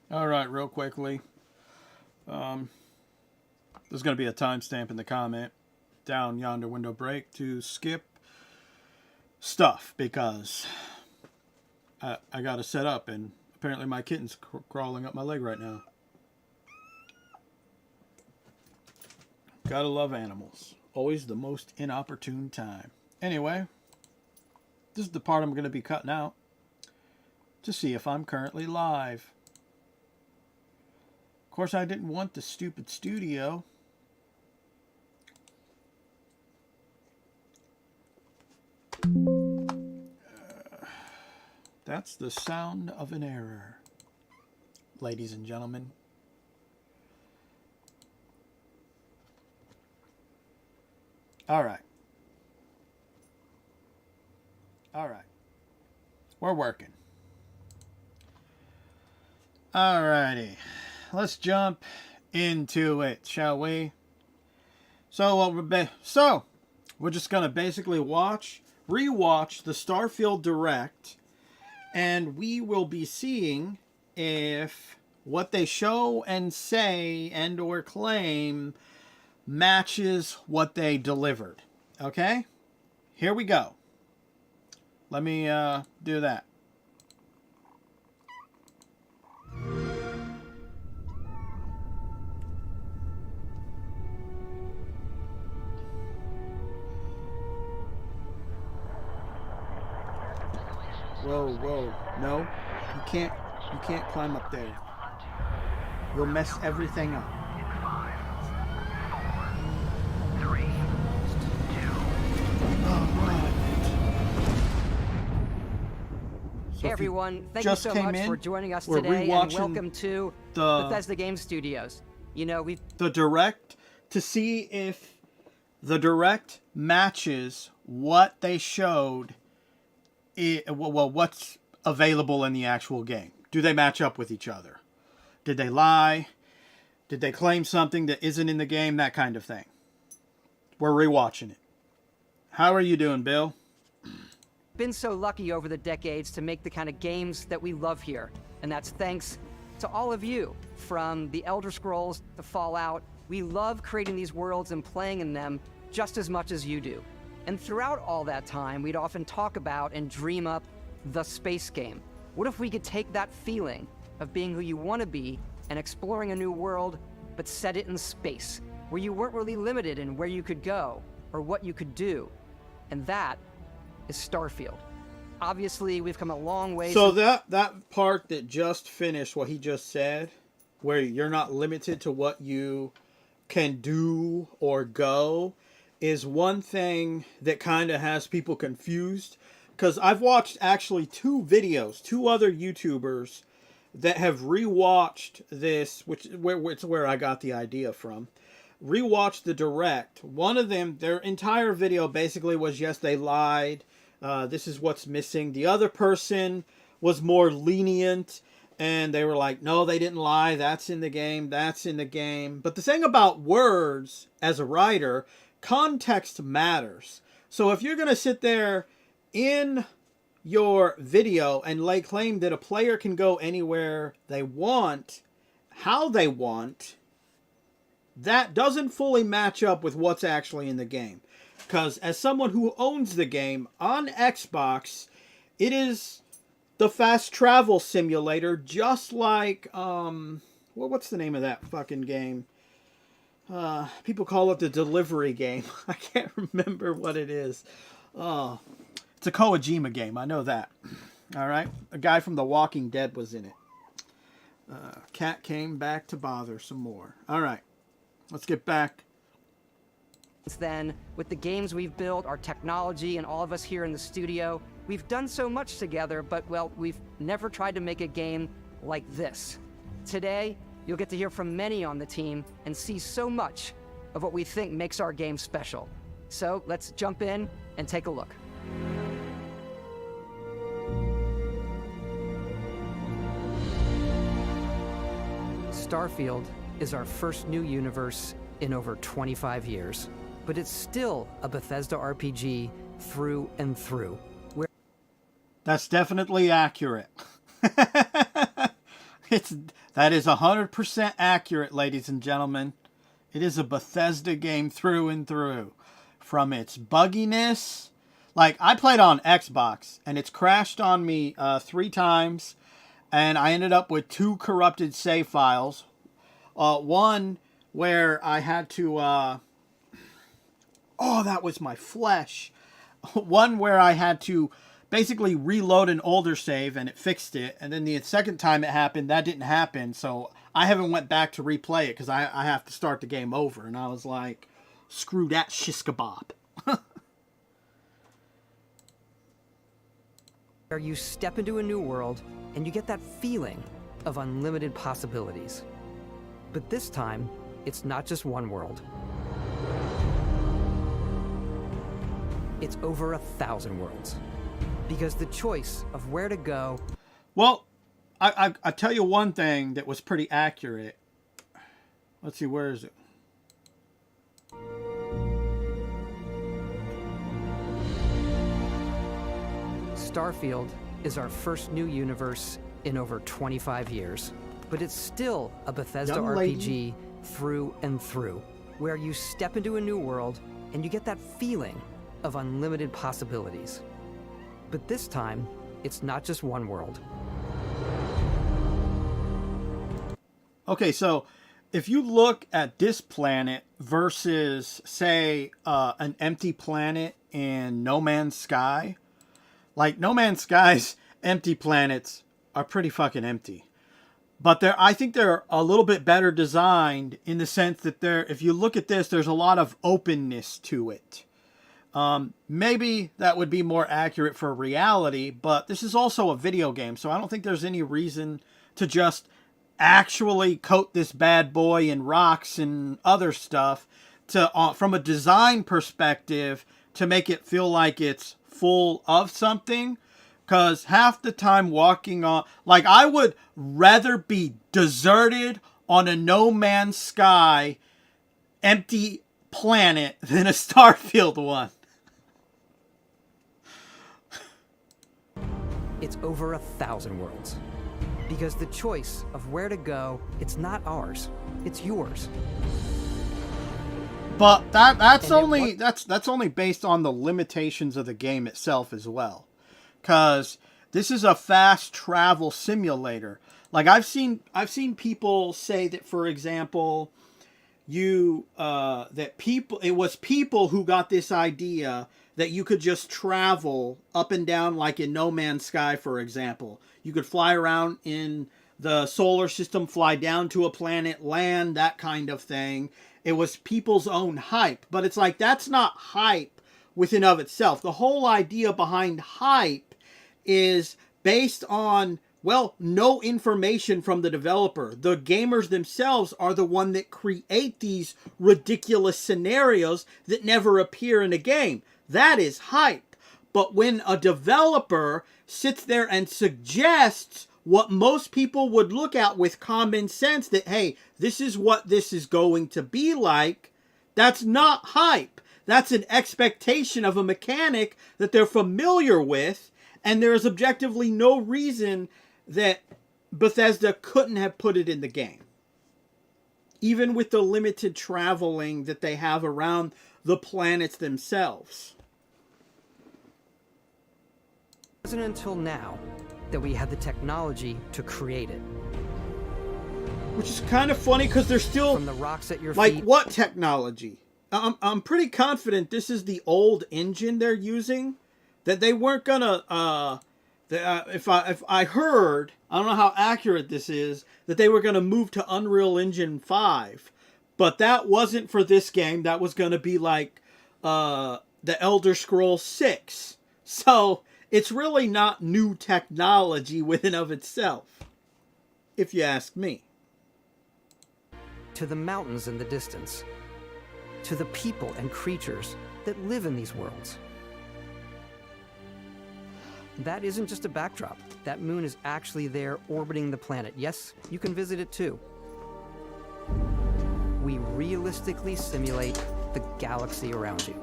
All right, real quickly. There's going to be a timestamp in the comment down yonder window break to skip stuff because I got to set up, and apparently my kitten's crawling up my leg right now. Gotta love animals. Always the most inopportune time. Anyway, this is the part I'm going to be cutting out to see if I'm currently live. Of course, I didn't want the stupid studio. That's the sound of an error, ladies and gentlemen. All right. All right. We're working. All righty. Let's jump into it, shall we? So we're just going to basically rewatch the Starfield Direct, and we will be seeing if what they show and say and or claim matches what they delivered. Okay? Here we go. Let me do that. Whoa, whoa. No. You can't climb up there. You'll mess everything up. Hey everyone, thank you so much for joining us today, and welcome to Bethesda Game Studios. You know, the Direct, to see if the Direct matches what they showed, well, what's available in the actual game. Do they match up with each other? Did they lie? Did they claim something that isn't in the game? That kind of thing. We're rewatching it. How are you doing, Bill? Been so lucky over the decades to make the kind of games that we love here, and that's thanks to all of you. From the Elder Scrolls to Fallout, we love creating these worlds and playing in them just as much as you do. And throughout all that time, we'd often talk about and dream up the space game. What if we could take that feeling of being who you want to be and exploring a new world, but set it in space, where you weren't really limited in where you could go or what you could do? And that is Starfield. Obviously, we've come a long way. So that part that just finished, what he just said, where you're not limited to what you can do or go, is one thing that kind of has people confused. Because I've watched actually two other YouTubers that have rewatched this, which it's where I got the idea from. Rewatched the Direct. One of them, their entire video basically was, yes, they lied. This is what's missing. The other person was more lenient, and they were like, no, they didn't lie. That's in the game. That's in the game. But the thing about words, as a writer, context matters. So if you're going to sit there in your video and lay claim that a player can go anywhere they want, how they want, that doesn't fully match up with what's actually in the game. Because as someone who owns the game on Xbox, it is the fast travel simulator, just like, what's the name of that fucking game? People call it the delivery game. I can't remember what it is. Oh, it's a Kojima game. I know that. All right. A guy from The Walking Dead was in it. Cat came back to bother some more. All right. Let's get back. Then, with the games we've built, our technology, and all of us here in the studio, we've done so much together, but, well, we've never tried to make a game like this. Today, you'll get to hear from many on the team and see so much of what we think makes our game special. So, let's jump in and take a look. Starfield is our first new universe in over 25 years. But it's still a Bethesda RPG through and through. That's definitely accurate. That is 100% accurate, ladies and gentlemen. It is a Bethesda game through and through. From its bugginess, like I played on Xbox and it's crashed on me 3 times, and I ended up with 2 corrupted save files. One where I had to oh, that was my flesh. One where I had to basically reload an older save and it fixed it, and then the second time it happened, that didn't happen, so I haven't went back to replay it because I have to start the game over, and I was like, screw that shish kebab. Where you step into a new world and you get that feeling of unlimited possibilities. But this time, it's not just one world. It's over 1,000 worlds. Because the choice of where to go... Well, I tell you one thing that was pretty accurate. Let's see, where is it? Starfield is our first new universe in over 25 years. But it's still a Bethesda RPG through and through, where you step into a new world and you get that feeling of unlimited possibilities. But this time, it's not just one world. Okay, so if you look at this planet versus, say, an empty planet in No Man's Sky, like No Man's Sky's empty planets are pretty fucking empty. But I think they're a little bit better designed in the sense that if you look at this, there's a lot of openness to it. Maybe that would be more accurate for reality, but this is also a video game, so I don't think there's any reason to just actually coat this bad boy in rocks and other stuff to, from a design perspective, to make it feel like it's full of something. Because half the time walking on... Like, I would rather be deserted on a No Man's Sky empty planet than a Starfield one. It's over 1,000 worlds. Because the choice of where to go, it's not ours. It's yours. But that's only based on the limitations of the game itself as well. Because this is a fast travel simulator. Like I've seen people say that, for example, it was people who got this idea that you could just travel up and down, like in No Man's Sky, for example. You could fly around in the solar system, fly down to a planet, land, that kind of thing. It was people's own hype. But it's like, that's not hype within of itself. The whole idea behind hype is based on, well, no information from the developer. The gamers themselves are the one that create these ridiculous scenarios that never appear in a game. That is hype. But when a developer sits there and suggests what most people would look at with common sense, that, hey, this is what this is going to be like, that's not hype. That's an expectation of a mechanic that they're familiar with, and there is objectively no reason that Bethesda couldn't have put it in the game. Even with the limited traveling that they have around the planets themselves. It wasn't until now that we had the technology to create it. Which is kind of funny because they're still... From the rocks at your like, feet... what technology? I'm pretty confident this is the old engine they're using. That they weren't gonna... if I heard, I don't know how accurate this is, that they were gonna move to Unreal Engine 5. But that wasn't for this game. That was gonna be like the Elder Scrolls 6. So... it's really not new technology within of itself, if you ask me. To the mountains in the distance. To the people and creatures that live in these worlds. That isn't just a backdrop. That moon is actually there orbiting the planet. Yes, you can visit it too. We realistically simulate the galaxy around you.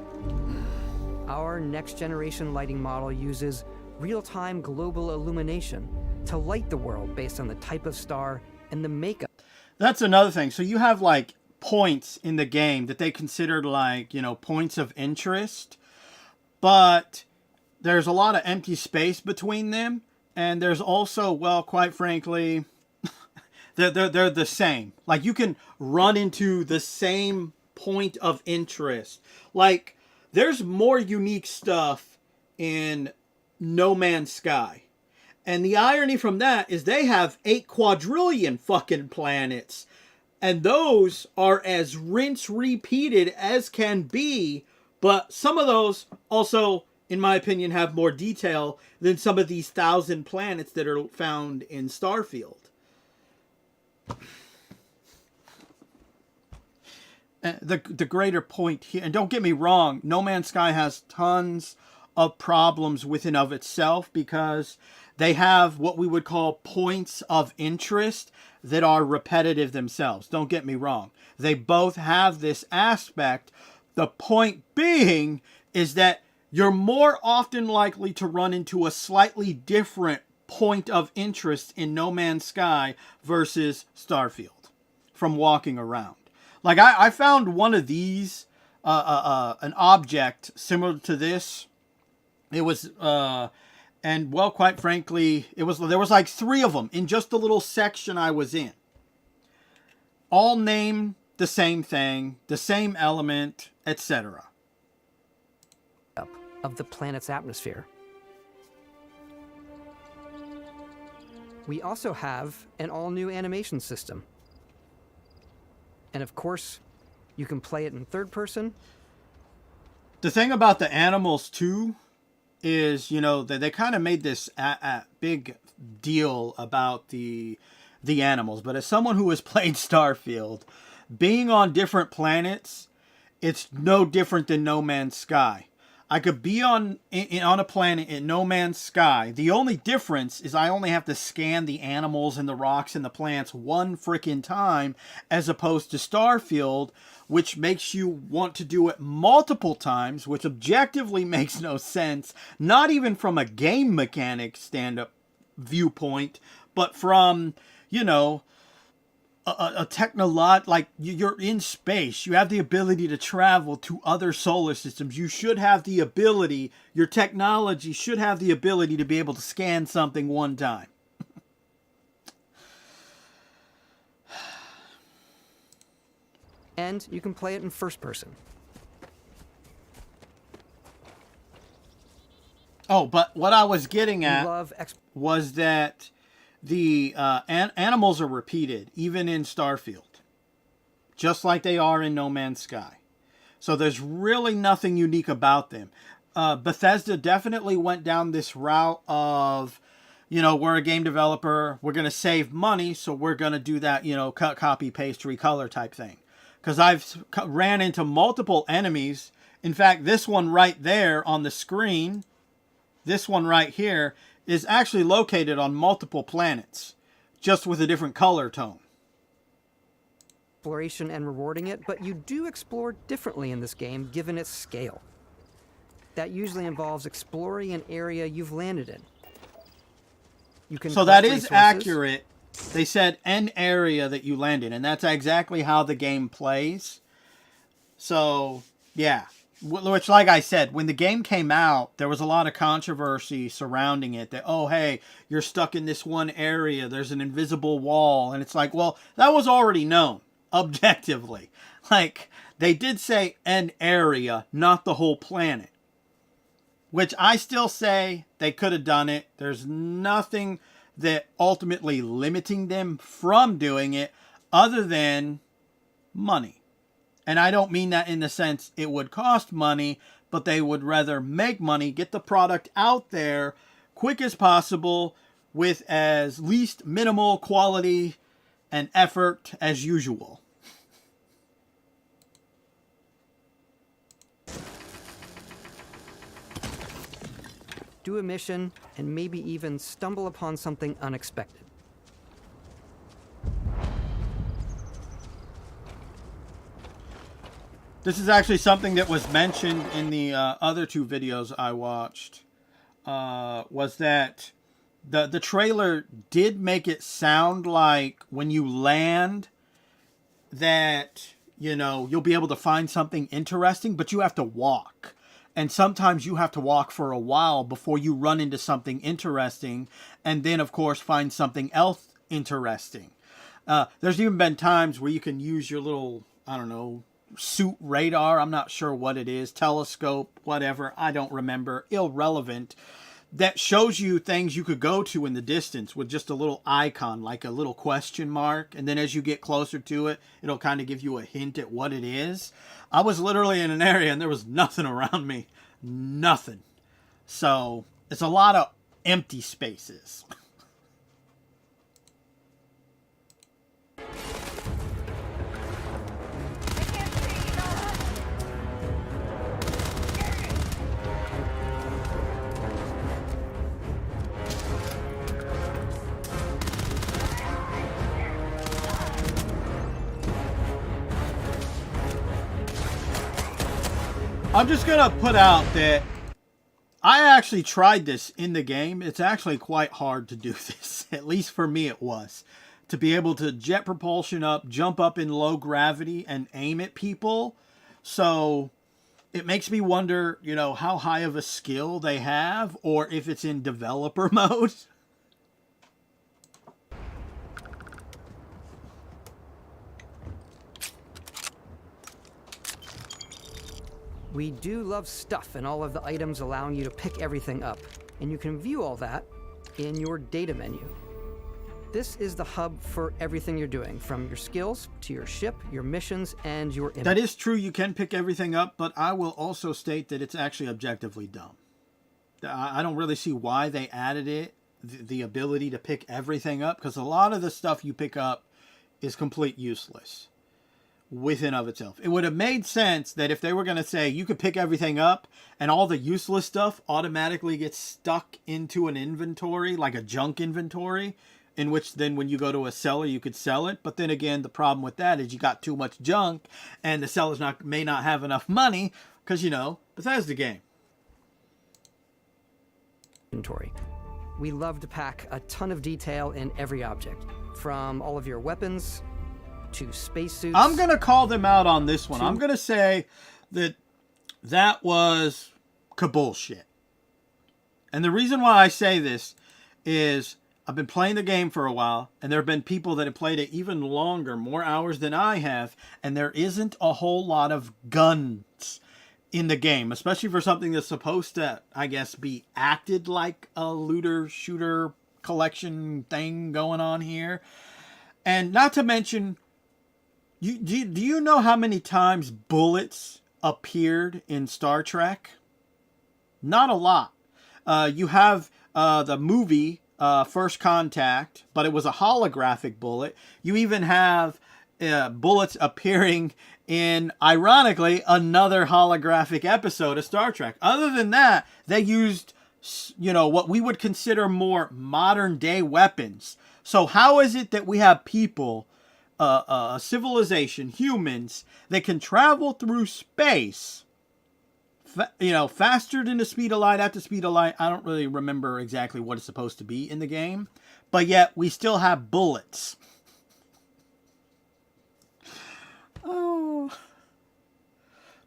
Our next-generation lighting model uses real-time global illumination to light the world based on the type of star and the makeup. That's another thing. So you have like points in the game that they considered like, you know, points of interest, but there's a lot of empty space between them. And there's also, well, quite frankly, they're the same. Like you can run into the same point of interest. Like there's more unique stuff in No Man's Sky. And the irony from that is they have 8 quadrillion fucking planets. And those are as rinse repeated as can be. But some of those also, in my opinion, have more detail than some of these 1,000 planets that are found in Starfield. The greater point here, and don't get me wrong, No Man's Sky has tons of problems within of itself because they have what we would call points of interest that are repetitive themselves. Don't get me wrong. They both have this aspect. The point being is that you're more often likely to run into a slightly different point of interest in No Man's Sky versus Starfield from walking around. Like I found one of these, an object similar to this. It was, and well, quite frankly, there was like 3 of them in just the little section I was in. All named the same thing, the same element, etc. Of the planet's atmosphere. We also have an all-new animation system. And of course, you can play it in third person. The thing about the animals too is, you know, they kind of made this big deal about the animals. But as someone who has played Starfield, being on different planets, it's no different than No Man's Sky. I could be on a planet in No Man's Sky. The only difference is I only have to scan the animals and the rocks and the plants one freaking time, as opposed to Starfield, which makes you want to do it multiple times, which objectively makes no sense, not even from a game mechanic stand-up viewpoint, but from, you know, a technological, like you're in space, you have the ability to travel to other solar systems. You should have the ability, your technology should have the ability to be able to scan something one time. And you can play it in first person. Oh, but what I was getting at was that the animals are repeated, even in Starfield, just like they are in No Man's Sky. So there's really nothing unique about them. Bethesda definitely went down this route of, you know, we're a game developer, we're going to save money, so we're going to do that, you know, cut, copy, paste, recolor type thing. Because I've ran into multiple enemies. In fact, this one right there on the screen, this one right here, is actually located on multiple planets, just with a different color tone. Exploration and rewarding it, but you do explore differently in this game given its scale. That usually involves exploring an area you've landed in. You can so that is accurate. They said an area that you landed, and that's exactly how the game plays. So, yeah. Which, like I said, when the game came out, there was a lot of controversy surrounding it. That, oh, hey, you're stuck in this one area. There's an invisible wall. And it's like, well, that was already known, objectively. Like, they did say an area, not the whole planet. Which I still say they could have done it. There's nothing that ultimately limiting them from doing it other than money. And I don't mean that in the sense it would cost money, but they would rather make money, get the product out there quick as possible with as least minimal quality and effort as usual. Do a mission and maybe even stumble upon something unexpected. This is actually something that was mentioned in the other 2 videos I watched. Was that the trailer did make it sound like when you land that, you know, you'll be able to find something interesting, but you have to walk. And sometimes you have to walk for a while before you run into something interesting, and then, of course, find something else interesting. There's even been times where you can use your little, I don't know, suit radar. I'm not sure what it is. Telescope, whatever. I don't remember. Irrelevant. That shows you things you could go to in the distance with just a little icon, like a little question mark. And then as you get closer to it, it'll kind of give you a hint at what it is. I was literally in an area and there was nothing around me. Nothing. So it's a lot of empty spaces. I'm just going to put out that I actually tried this in the game. It's actually quite hard to do this. At least for me it was. To be able to jet propulsion up, jump up in low gravity, and aim at people. So it makes me wonder, you know, how high of a skill they have, or if it's in developer mode. We do love stuff and all of the items allowing you to pick everything up, and you can view all that in your data menu. This is the hub for everything you're doing, from your skills to your ship, your missions, and your image. That is true, you can pick everything up, but I will also state that it's actually objectively dumb. I don't really see why they added it, the ability to pick everything up, because a lot of the stuff you pick up is complete useless within of itself. It would have made sense that if they were going to say you could pick everything up and all the useless stuff automatically gets stuck into an inventory, like a junk inventory, in which then when you go to a seller you could sell it. But then again, the problem with that is you got too much junk and the sellers may not have enough money because, you know, Bethesda game. Inventory. We love to pack a ton of detail in every object, from all of your weapons to spacesuits. I'm going to call them out on this one. I'm going to say that was bullshit. And the reason why I say this is I've been playing the game for a while, and there have been people that have played it even longer, more hours than I have, and there isn't a whole lot of guns in the game, especially for something that's supposed to, I guess, be acted like a looter shooter collection thing going on here. And not to mention, do you know how many times bullets appeared in Star Trek? Not a lot. You have the movie First Contact, but it was a holographic bullet. You even have bullets appearing in, ironically, another holographic episode of Star Trek. Other than that, they used, you know, what we would consider more modern day weapons. So how is it that we have people, a civilization, humans, that can travel through space, you know, faster than the speed of light, at the speed of light? I don't really remember exactly what it's supposed to be in the game, but yet we still have bullets. Oh.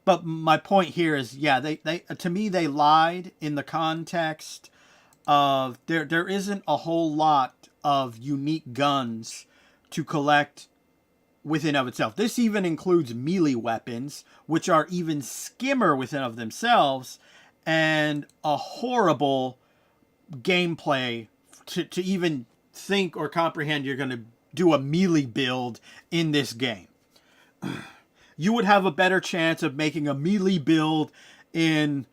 But my point here is, yeah, they to me, they lied in the context of there isn't a whole lot of unique guns to collect within of itself. This even includes melee weapons, which are even skimmer within of themselves, and a horrible gameplay to even think or comprehend you're going to do a melee build in this game. You would have a better chance of making a melee build in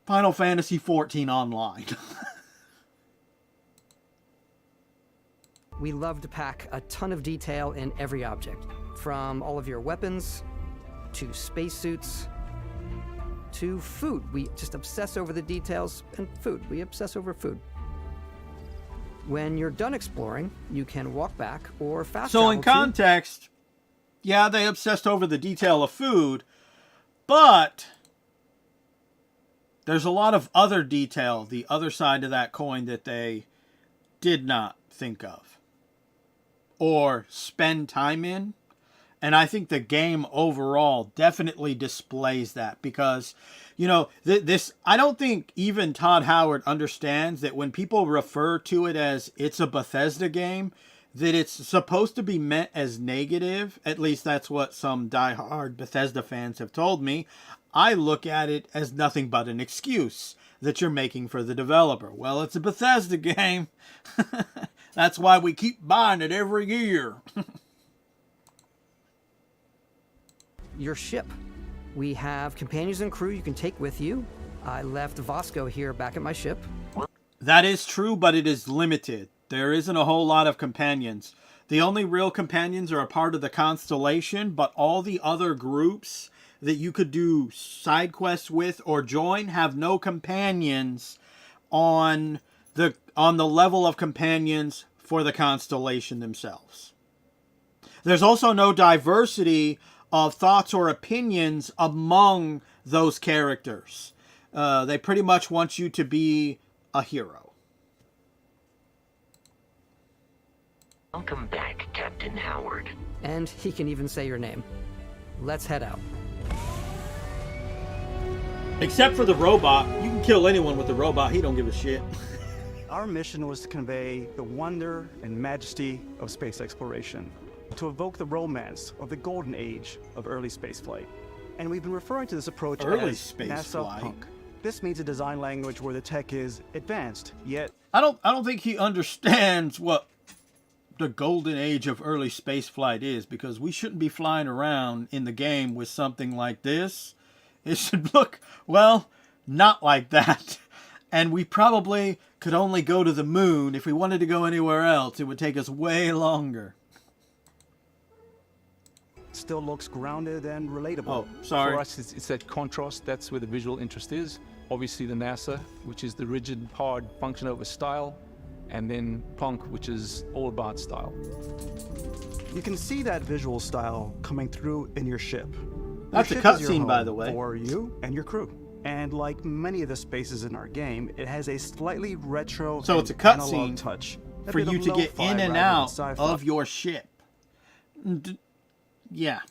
Final Fantasy XIV Online. We love to pack a ton of detail in every object, from all of your weapons to spacesuits to food. We just obsess over the details, and food. We obsess over food. When you're done exploring, you can walk back or fast travel. So in context, yeah, they obsessed over the detail of food, but there's a lot of other detail, the other side of that coin, that they did not think of or spend time in. And I think the game overall definitely displays that because, you know, this, I don't think even Todd Howard understands that when people refer to it as it's a Bethesda game, that it's supposed to be meant as negative. At least that's what some diehard Bethesda fans have told me. I look at it as nothing but an excuse that you're making for the developer. Well, it's a Bethesda game. That's why we keep buying it every year. Your ship. We have companions and crew you can take with you. I left Vasco here back at my ship. That is true, but it is limited. There isn't a whole lot of companions. The only real companions are a part of the Constellation, but all the other groups that you could do side quests with or join have no companions on the level of companions for the Constellation themselves. There's also no diversity of thoughts or opinions among those characters. They pretty much want you to be a hero. Welcome back, Captain Howard. And he can even say your name. Let's head out. Except for the robot. You can kill anyone with the robot. He don't give a shit. Our mission was to convey the wonder and majesty of space exploration, to evoke the romance of the golden age of early spaceflight. And we've been referring to this approach Early as space NASA flight. Punk. This means a design language where the tech is advanced, yet I don't think he understands what the golden age of early space flight is, because we shouldn't be flying around in the game with something like this. It should look, well, not like that. And we probably could only go to the moon. If we wanted to go anywhere else, it would take us way longer. still looks grounded and relatable. Oh, sorry. For us, it's that contrast. That's where the visual interest is. Obviously, the NASA, which is the rigid, hard function over style, and then Punk, which is all about style. You can see that visual style coming through in your ship. That's Your a ship is your cutscene, by home the way. For you and your crew. And like many of the spaces in our game, it has a slightly retro So and it's a analog cutscene touch. A for bit you of to get lo-fi in and rather than out sci-fi, of your ship. Yeah.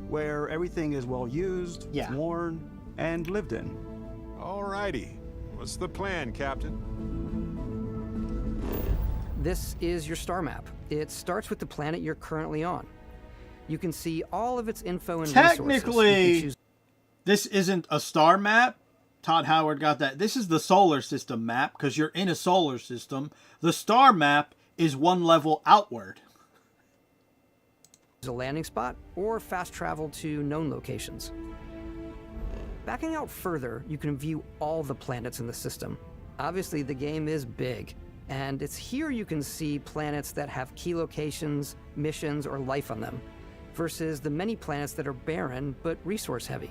where everything is well used, Yeah. worn, and lived in. Alrighty. What's the plan, Captain? This is your star map. It starts with the planet you're currently on. You can see all of its info and resources. You can Technically, choose this isn't a star map. Todd Howard got that. This is the solar system map because you're in a solar system. The star map is one level outward. a landing spot or fast travel to known locations. Backing out further, you can view all the planets in the system. Obviously, the game is big, and it's here you can see planets that have key locations, missions, or life on them, versus the many planets that are barren but resource heavy.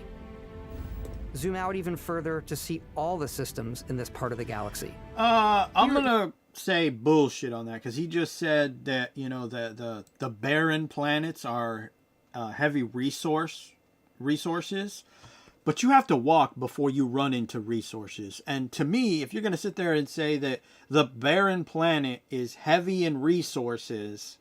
Zoom out even further to see all the systems in this part of the galaxy. I'm gonna say bullshit on that because he just said that, you know, the barren planets are heavy resources, but you have to walk before you run into resources. And to me, if you're gonna sit there and say that the barren planet is heavy in resources,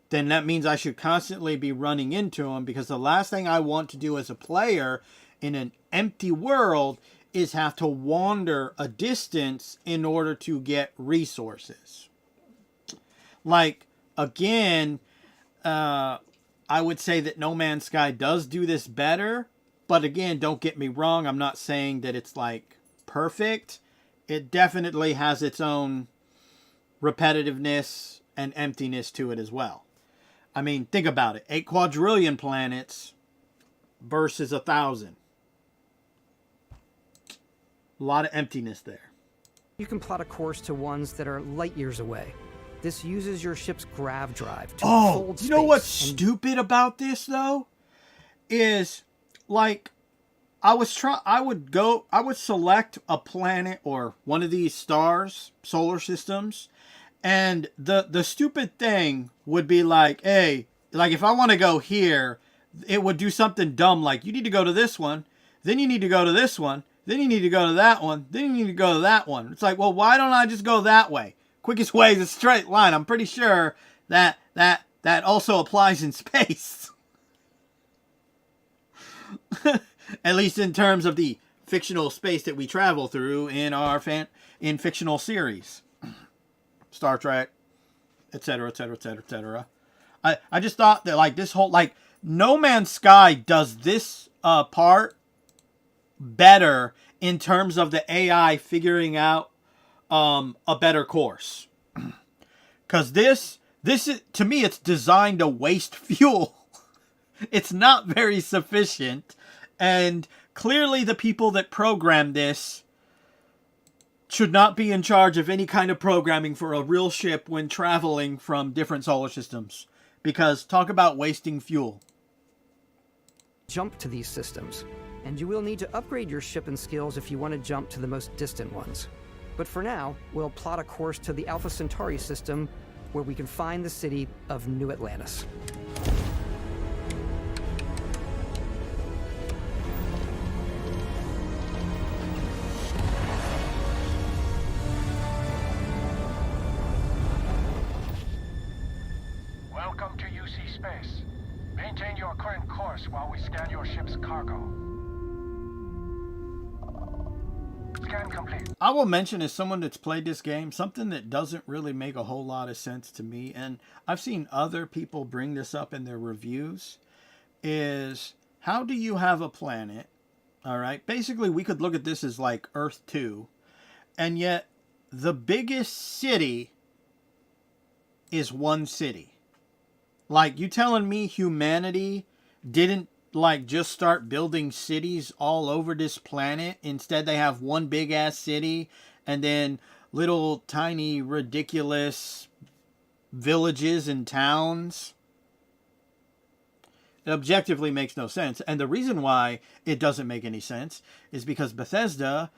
then that means I should constantly be running into them, because the last thing I want to do as a player in an empty world is have to wander a distance in order to get resources. Like, again, I would say that No Man's Sky does do this better, but again, don't get me wrong, I'm not saying that it's like perfect. It definitely has its own repetitiveness and emptiness to it as well. I mean, think about it. 8 quadrillion planets versus 1,000. A lot of emptiness there. You can plot a course to ones that are light years away. This uses your ship's grav drive to Oh, fold you know what's space and stupid about this though? Is like I would select a planet or one of these stars, solar systems, and the stupid thing would be like, hey, like if I want to go here, it would do something dumb like you need to go to this one, then you need to go to this one, then you need to go to that one, then you need to go to that one. It's like, well, why don't I just go that way? quickest way is a straight line. I'm pretty sure that also applies in space. At least in terms of the fictional space that we travel through in our fictional series. Star Trek, etc., etc., etc., etc. I just thought that, like, this whole, like, No Man's Sky does this part better in terms of the AI figuring out a better course. Because this is, to me, it's designed to waste fuel. It's not very sufficient. And clearly the people that programmed this should not be in charge of any kind of programming for a real ship when traveling from different solar systems. Because talk about wasting fuel. Jump to these systems, and you will need to upgrade your ship and skills if you want to jump to the most distant ones. But for now, we'll plot a course to the Alpha Centauri system, where we can find the city of New Atlantis. Welcome to UC Space. Maintain your current course while we scan your ship's cargo. Scan complete. I will mention, as someone that's played this game, something that doesn't really make a whole lot of sense to me, and I've seen other people bring this up in their reviews, is how do you have a planet, all right? Basically, we could look at this as like Earth 2, and yet the biggest city is one city. Like, you telling me humanity didn't, like, just start building cities all over this planet? Instead, they have one big-ass city and then little, tiny, ridiculous villages and towns. It objectively makes no sense. And the reason why it doesn't make any sense is because Bethesda,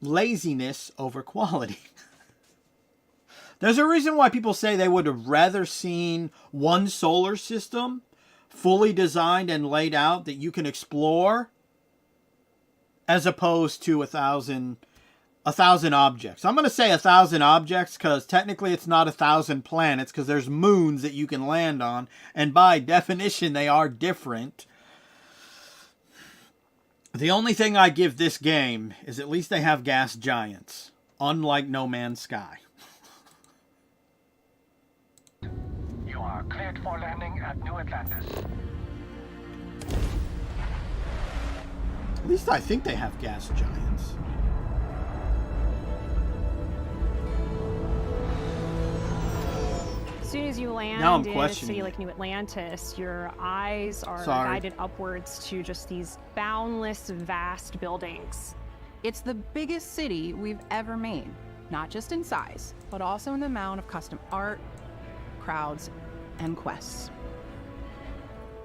laziness over quality. There's a reason why people say they would have rather seen one solar system fully designed and laid out that you can explore, as opposed to 1,000 objects. I'm going to say 1,000 objects because technically it's not 1,000 planets, because there's moons that you can land on, and by definition they are different. The only thing I give this game is at least they have gas giants, unlike No Man's Sky. You are cleared for landing at New Atlantis. At least I think they have gas giants. As soon as you land Now I'm in a questioning city it. like New Atlantis, your eyes are Sorry. guided upwards to just these boundless, vast buildings. It's the biggest city we've ever made, not just in size, but also in the amount of custom art, crowds, and quests.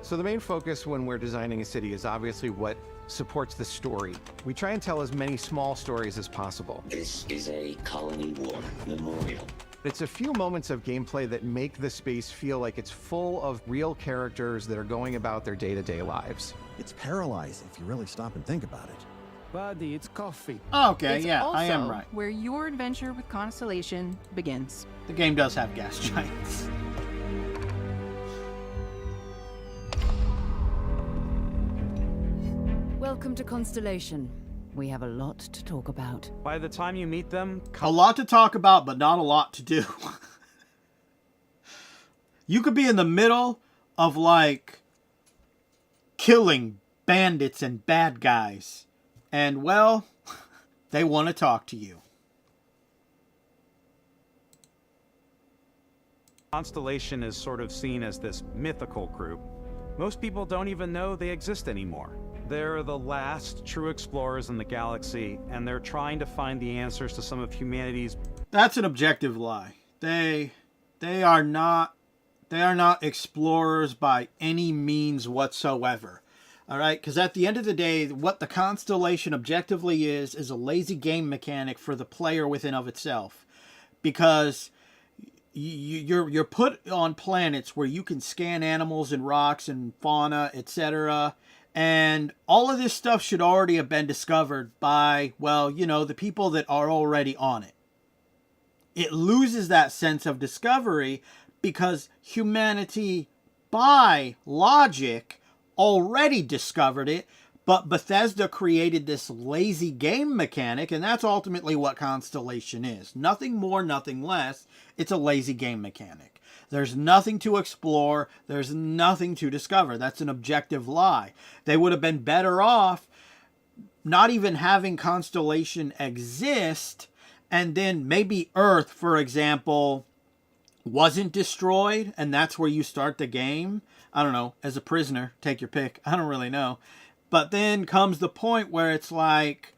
So the main focus when we're designing a city is obviously what supports the story. We try and tell as many small stories as possible. This is a Colony War memorial. It's a few moments of gameplay that make the space feel like it's full of real characters that are going about their day-to-day lives. It's paralyzing if you really stop and think about it. Buddy, it's coffee. Okay, It's yeah, also I am right. where your adventure with Constellation begins. The game does have gas giants. Welcome to Constellation. We have a lot to talk about. By the time you meet them, A lot to talk about, but not a lot to do. You could be in the middle of, like, killing bandits and bad guys. And, well, they want to talk to you. Constellation is sort of seen as this mythical group. Most people don't even know they exist anymore. They're the last true explorers in the galaxy, and they're trying to find the answers to some of humanity's... That's an objective lie. They are not explorers by any means whatsoever. All right? Because at the end of the day, what the Constellation objectively is a lazy game mechanic for the player within of itself. Because you're put on planets where you can scan animals and rocks and fauna, etc., and all of this stuff should already have been discovered by, well, you know, the people that are already on it. it loses that sense of discovery because humanity, by logic, already discovered it, but Bethesda created this lazy game mechanic, and that's ultimately what Constellation is. Nothing more, nothing less. It's a lazy game mechanic. There's nothing to explore. There's nothing to discover. That's an objective lie. They would have been better off not even having Constellation exist, and then maybe Earth, for example, wasn't destroyed, and that's where you start the game. I don't know, as a prisoner, take your pick. I don't really know. But then comes the point where it's like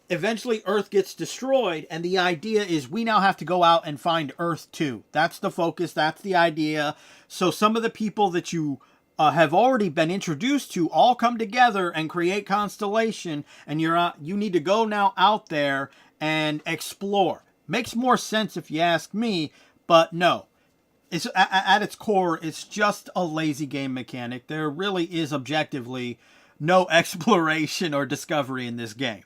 eventually Earth gets destroyed, and the idea is we now have to go out and find Earth 2. That's the focus. That's the idea. So some of the people that you have already been introduced to all come together and create Constellation, and you need to go now out there and explore. Makes more sense if you ask me, but no. It's at its core, it's just a lazy game mechanic. There really is objectively no exploration or discovery in this game.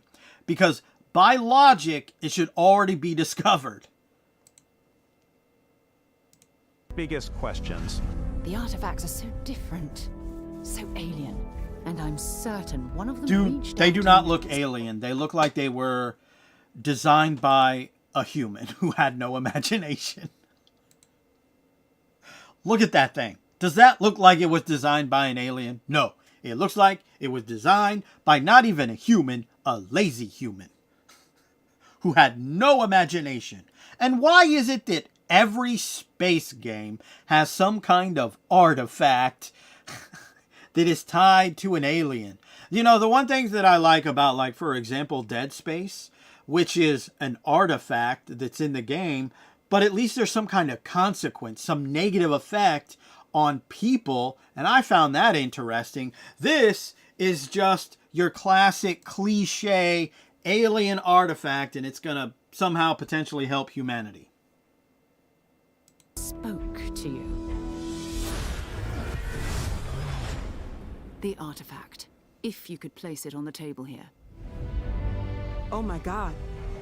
Because by logic, it should already be discovered. Biggest questions. The artifacts are so different, so alien, and I'm certain one of them Dude, they do not look alien. They look like they were designed by a human who had no imagination. Look at that thing. Does that look like it was designed by an alien? No. It looks like it was designed by not even a human, a lazy human who had no imagination. And why is it that every space game has some kind of artifact that is tied to an alien? You know, the one thing that I like about, like, for example, Dead Space, which is an artifact that's in the game, but at least there's some kind of consequence, some negative effect on people, and I found that interesting. This is just your classic cliche alien artifact, and it's going to somehow potentially help humanity. Spoke to you. The artifact, if you could place it on the table here. Oh my god.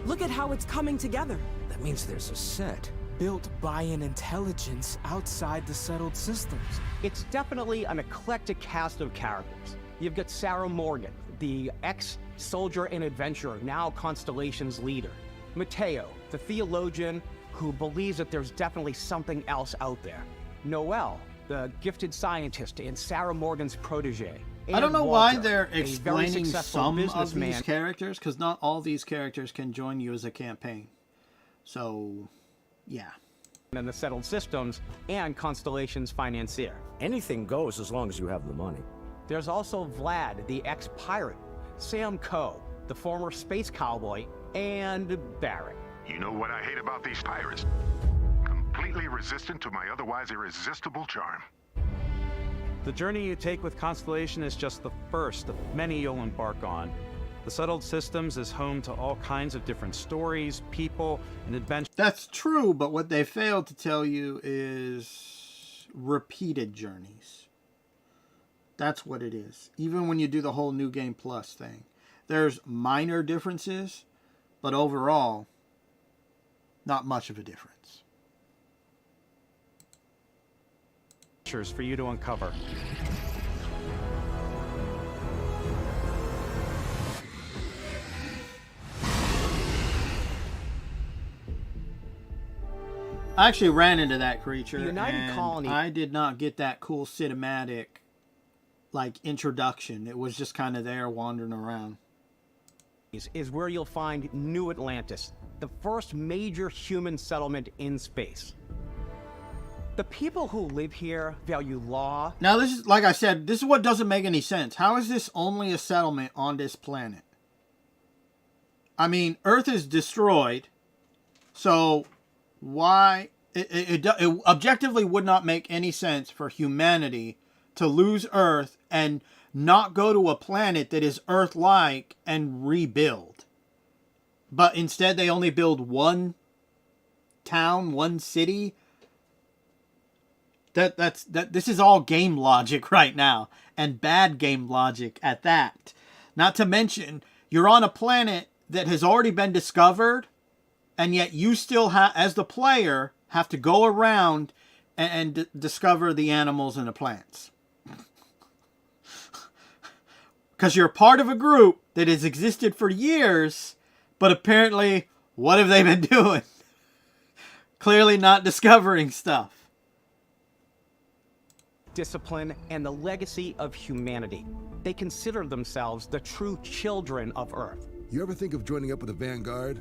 Look at how it's coming together. That means there's a set built by an intelligence outside the settled systems. It's definitely an eclectic cast of characters. You've got Sarah Morgan, the ex-soldier and adventurer, now Constellation's leader. Mateo, the theologian who believes that there's definitely something else out there. Noel, the gifted scientist and Sarah Morgan's protege. I don't know Walter, why they're a very explaining successful some of businessman. these characters, because not all these characters can join you as a campaign. So, yeah. And the settled systems and Constellation's financier. Anything goes as long as you have the money. There's also Vlad, the ex-pirate, Sam Coe, the former space cowboy, and Barrett. You know what I hate about these pirates? Completely resistant to my otherwise irresistible charm. The journey you take with Constellation is just the first of many you'll embark on. The Settled Systems is home to all kinds of different stories, people, and adventures. That's true, but what they failed to tell you is repeated journeys. That's what it is. Even when you do the whole New Game Plus thing. There's minor differences, but overall, not much of a difference. For you to uncover. I actually ran into that creature, The United and Colony. I did not get that cool cinematic, like, introduction. It was just kind of there wandering around. Is where you'll find New Atlantis, the first major human settlement in space. The people who live here value law. Now, this is, like I said, this is what doesn't make any sense. How is this only a settlement on this planet? I mean, Earth is destroyed, so why... It objectively would not make any sense for humanity to lose Earth and not go to a planet that is Earth-like and rebuild. But instead, they only build one town, one city. This is all game logic right now, and bad game logic at that. Not to mention, you're on a planet that has already been discovered, and yet you still as the player, have to go around and discover the animals and the plants. Because you're part of a group that has existed for years, but apparently, what have they been doing? Clearly not discovering stuff. Discipline, and the legacy of humanity. They consider themselves the true children of Earth. You ever think of joining up with the Vanguard?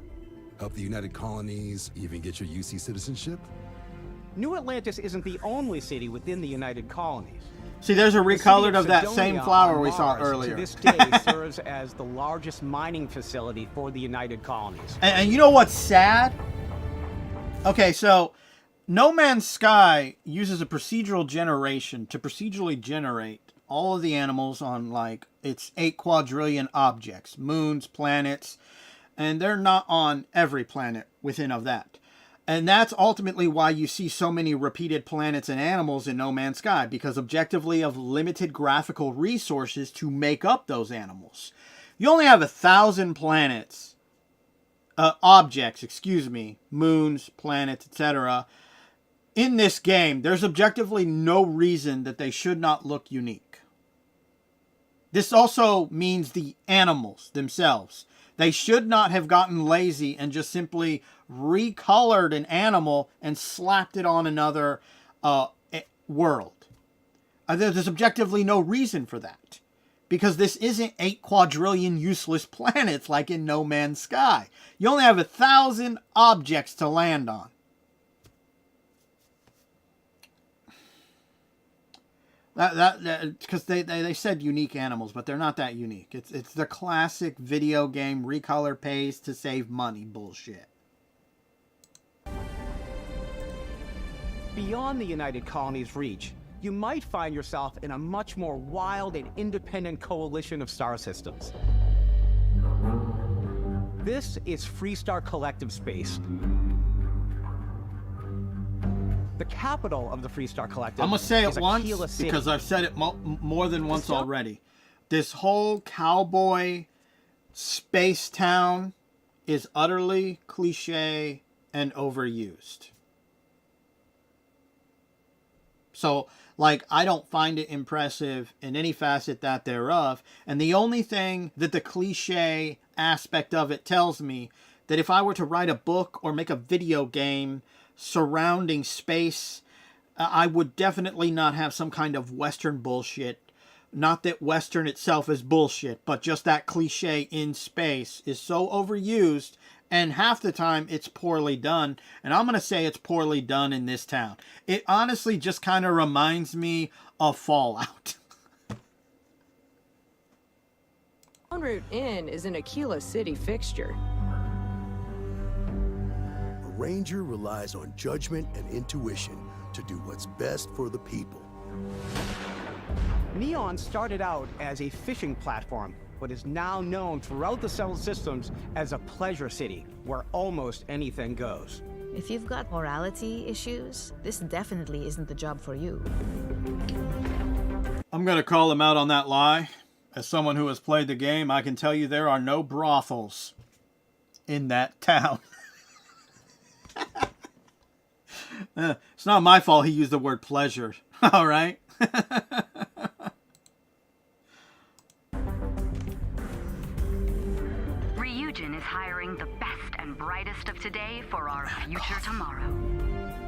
Help the United Colonies, even get your UC citizenship? New Atlantis isn't the only city within the United Colonies. See, there's a recolored of that same Sidonia flower on we saw Mars, earlier. To this day, serves as the largest mining facility for the United Colonies. And you know what's sad? Okay, so No Man's Sky uses a procedural generation to procedurally generate all of the animals on, like, its 8 quadrillion objects, moons, planets, and they're not on every planet within of that. And that's ultimately why you see so many repeated planets and animals in No Man's Sky, because objectively of limited graphical resources to make up those animals. You only have 1,000 planets, objects, moons, planets, etc. In this game. There's objectively no reason that they should not look unique. This also means the animals themselves. They should not have gotten lazy and just simply recolored an animal and slapped it on another world. There's objectively no reason for that. Because this isn't 8 quadrillion useless planets like in No Man's Sky. You only have 1,000 objects to land on. Because they said unique animals, but they're not that unique. It's the classic video game recolor pays to save money bullshit. Beyond the United Colonies' reach, you might find yourself in a much more wild and independent coalition of star systems. This is Freestar Collective Space. The capital of the Freestar Collective. I'm going to say it once City. because I've said it more than once already. This whole cowboy space town is utterly cliche and overused. So, like, I don't find it impressive in any facet that thereof. And the only thing that the cliche aspect of it tells me that if I were to write a book or make a video game surrounding space, I would definitely not have some kind of Western bullshit. Not that Western itself is bullshit, but just that cliche in space is so overused, and half the time it's poorly done. And I'm going to say it's poorly done in this town. It honestly just kind of reminds me of Fallout. En route in is an Aquila City fixture. A ranger relies on judgment and intuition to do what's best for the people. Neon started out as a fishing platform, but is now known throughout the settled systems as a pleasure city, where almost anything goes. If you've got morality issues, this definitely isn't the job for you. I'm going to call him out on that lie. As someone who has played the game, I can tell you there are no brothels in that town. It's not my fault he used the word pleasure. All right? Ryujin is hiring the best and brightest of today for our future tomorrow.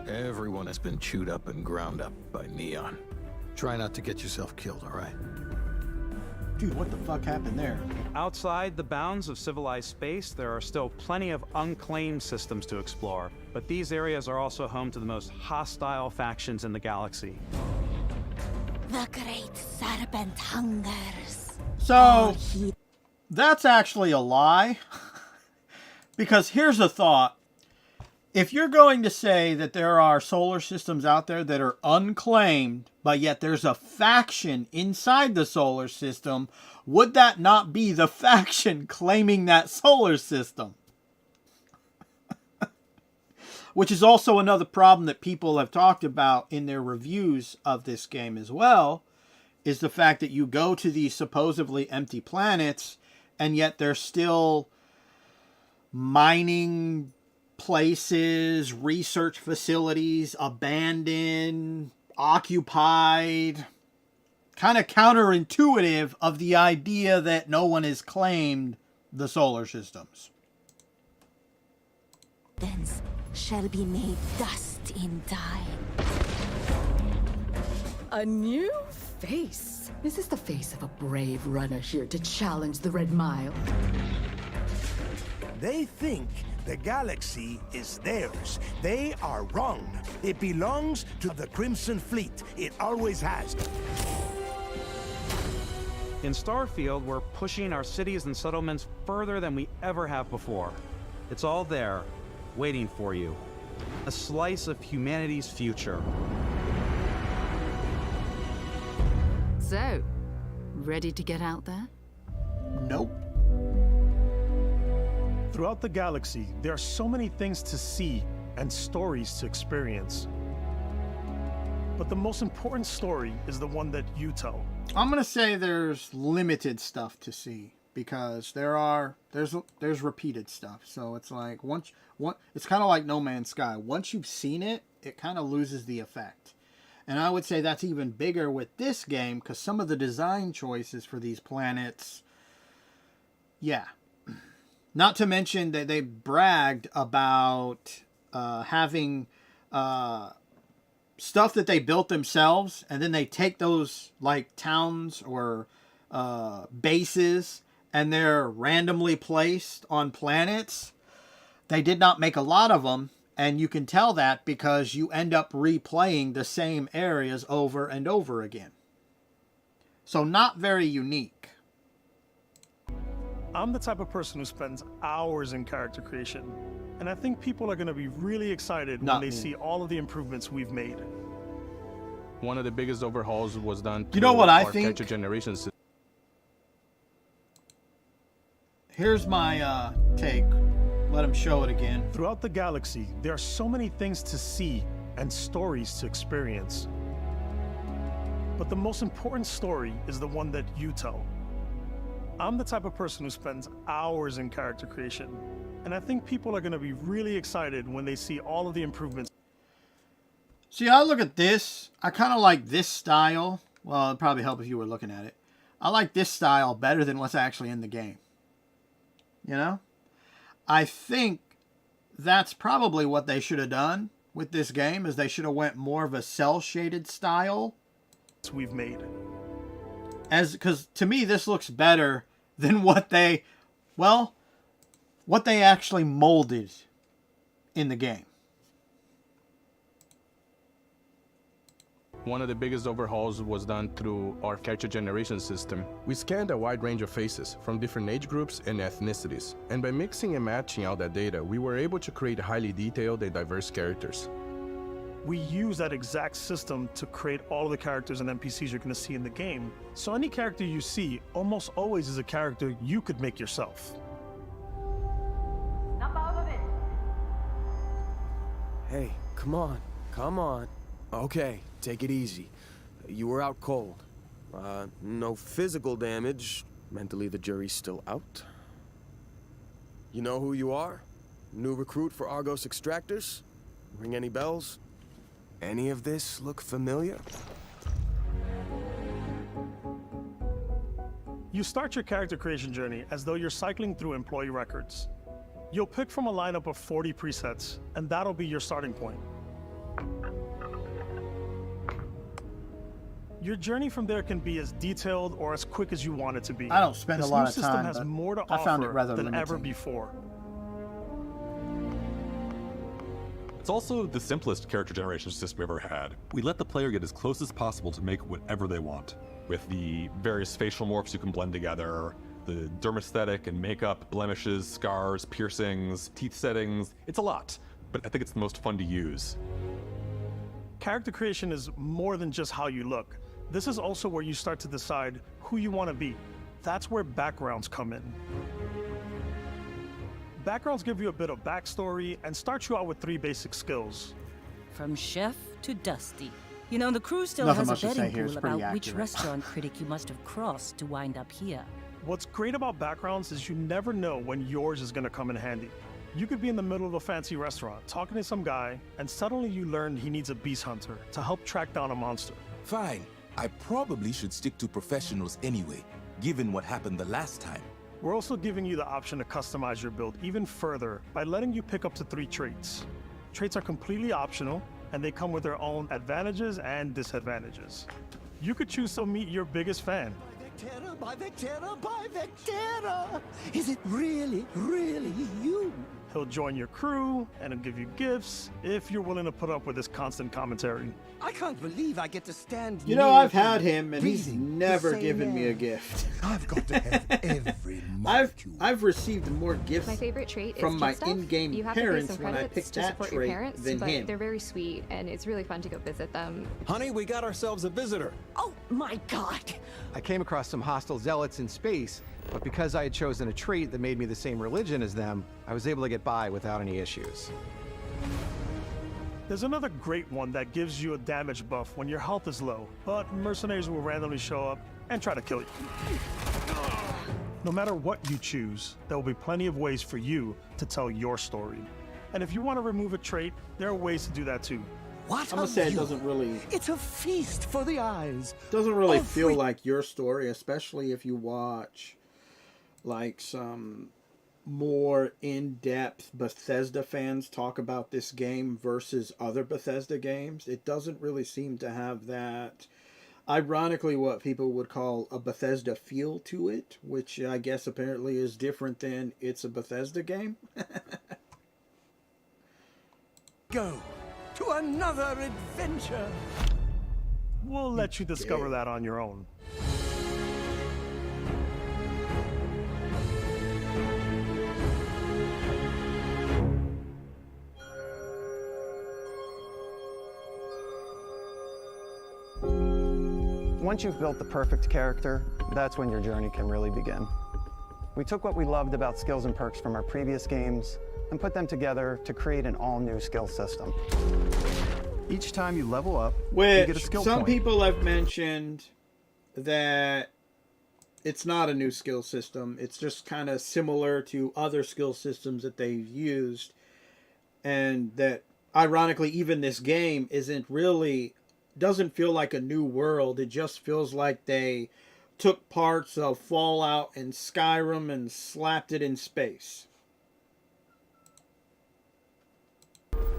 Everyone has been chewed up and ground up by Neon. Try not to get yourself killed, all right? Dude, what the fuck happened there? Outside the bounds of civilized space, there are still plenty of unclaimed systems to explore, but these areas are also home to the most hostile factions in the galaxy. The Great Serpent hungers. So, that's actually a lie. Because here's a thought. If you're going to say that there are solar systems out there that are unclaimed, but yet there's a faction inside the solar system, would that not be the faction claiming that solar system? Which is also another problem that people have talked about in their reviews of this game as well, is the fact that you go to these supposedly empty planets, and yet they're still mining places, research facilities, abandoned, occupied. Kind of counterintuitive of the idea that no one has claimed the solar systems. Thence shall be made dust in time. A new face. Is this the face of a brave runner here to challenge the Red Mile? They think the galaxy is theirs. They are wrong. It belongs to the Crimson Fleet. It always has. In Starfield, we're pushing our cities and settlements further than we ever have before. It's all there, waiting for you. A slice of humanity's future. So, ready to get out there? Nope. Throughout the galaxy, there are so many things to see and stories to experience. But the most important story is the one that you tell. I'm gonna say there's limited stuff to see because there's repeated stuff. So it's like it's kind of like No Man's Sky. Once you've seen it, it kind of loses the effect. And I would say that's even bigger with this game because some of the design choices for these planets, yeah. Not to mention that they bragged about having stuff that they built themselves, and then they take those like towns or bases and they're randomly placed on planets. They did not make a lot of them, and you can tell that because you end up replaying the same areas over and over again. So not very unique. I'm the type of person who spends hours in character creation, and I think people are going to be really excited when they see all of the improvements we've made. One of the biggest overhauls was done You know what I our think? character generation system. Here's my take. Let him show it again. Throughout the galaxy, there are so many things to see and stories to experience. But the most important story is the one that you tell. I'm the type of person who spends hours in character creation, and I think people are going to be really excited when they see all of the improvements. See, I look at this. I kind of like this style. Well, it'd probably help if you were looking at it. I like this style better than what's actually in the game. You know? I think that's probably what they should have done with this game, is they should have went more of a cel-shaded style. We've made. Because to me, this looks better than what they actually molded in the game. One of the biggest overhauls was done through our character generation system. We scanned a wide range of faces from different age groups and ethnicities, and by mixing and matching all that data, we were able to create highly detailed and diverse characters. We use that exact system to create all of the characters and NPCs you're going to see in the game. So any character you see almost always is a character you could make yourself. Hey, come on, come on. Okay, take it easy. You were out cold. No physical damage. Mentally, the jury's still out. You know who you are? New recruit for Argos Extractors? Ring any bells? Any of this look familiar? You start your character creation journey as though you're cycling through employee records. You'll pick from a lineup of 40 presets, and that'll be your starting point. Your journey from there can be as detailed or as quick as you want it to be. I don't spend a lot of time, This new system has more to I found it offer rather than limiting. ever before. It's also the simplest character generation system we've ever had. We let the player get as close as possible to make whatever they want. With the various facial morphs you can blend together, the dermesthetic and makeup, blemishes, scars, piercings, teeth settings. It's a lot, but I think it's the most fun to use. Character creation is more than just how you look. This is also where you start to decide who you want to be. That's where backgrounds come in. Backgrounds give you a bit of backstory and start you out with 3 basic skills. From chef to Dusty. You know, the crew still Nothing has a much to say betting here. It's pool pretty about which accurate. restaurant critic you must have crossed to wind up here. What's great about backgrounds is you never know when yours is going to come in handy. You could be in the middle of a fancy restaurant talking to some guy, and suddenly you learn he needs a beast hunter to help track down a monster. Fine. I probably should stick to professionals anyway, given what happened the last time. We're also giving you the option to customize your build even further by letting you pick up to 3 traits. Traits are completely optional, and they come with their own advantages and disadvantages. You could choose to meet your biggest fan. By Vectera, by Vectera! Is it really, really you? He'll join your crew, and he'll give you gifts if you're willing to put up with his constant commentary. I can't believe I get to stand You know, near I've had him, and he's breathing never the same given me air. a gift. I've got to have every I've received more gifts My favorite trait from is my kid stuff. in-game You have to pay parents some when I credits picked to that support your trait parents, than but him. they're very sweet, and it's really fun to go visit them. Honey, we got ourselves a visitor. Oh my god! I came across some hostile zealots in space, but because I had chosen a trait that made me the same religion as them, I was able to get by without any issues. There's another great one that gives you a damage buff when your health is low, but mercenaries will randomly show up and try to kill you. No matter what you choose, there will be plenty of ways for you to tell your story. And if you want to remove a trait, there are ways to do that too. What I'm gonna say it doesn't really. It's a feast for the eyes. Doesn't really feel like your story, especially if you watch like some more in-depth Bethesda fans talk about this game versus other Bethesda games. It doesn't really seem to have that, ironically, what people would call a Bethesda feel to it, which I guess apparently is different than it's a Bethesda game. Go to another adventure. We'll let you discover that on your own. Once you've built the perfect character, that's when your journey can really begin. We took what we loved about skills and perks from our previous games and put them together to create an all-new skill system. Each time you level up, you get a Which skill some point. people have mentioned that it's not a new skill system. It's just kind of similar to other skill systems that they've used. And that, ironically, even this game doesn't feel like a new world. It just feels like they took parts of Fallout and Skyrim and slapped it in space.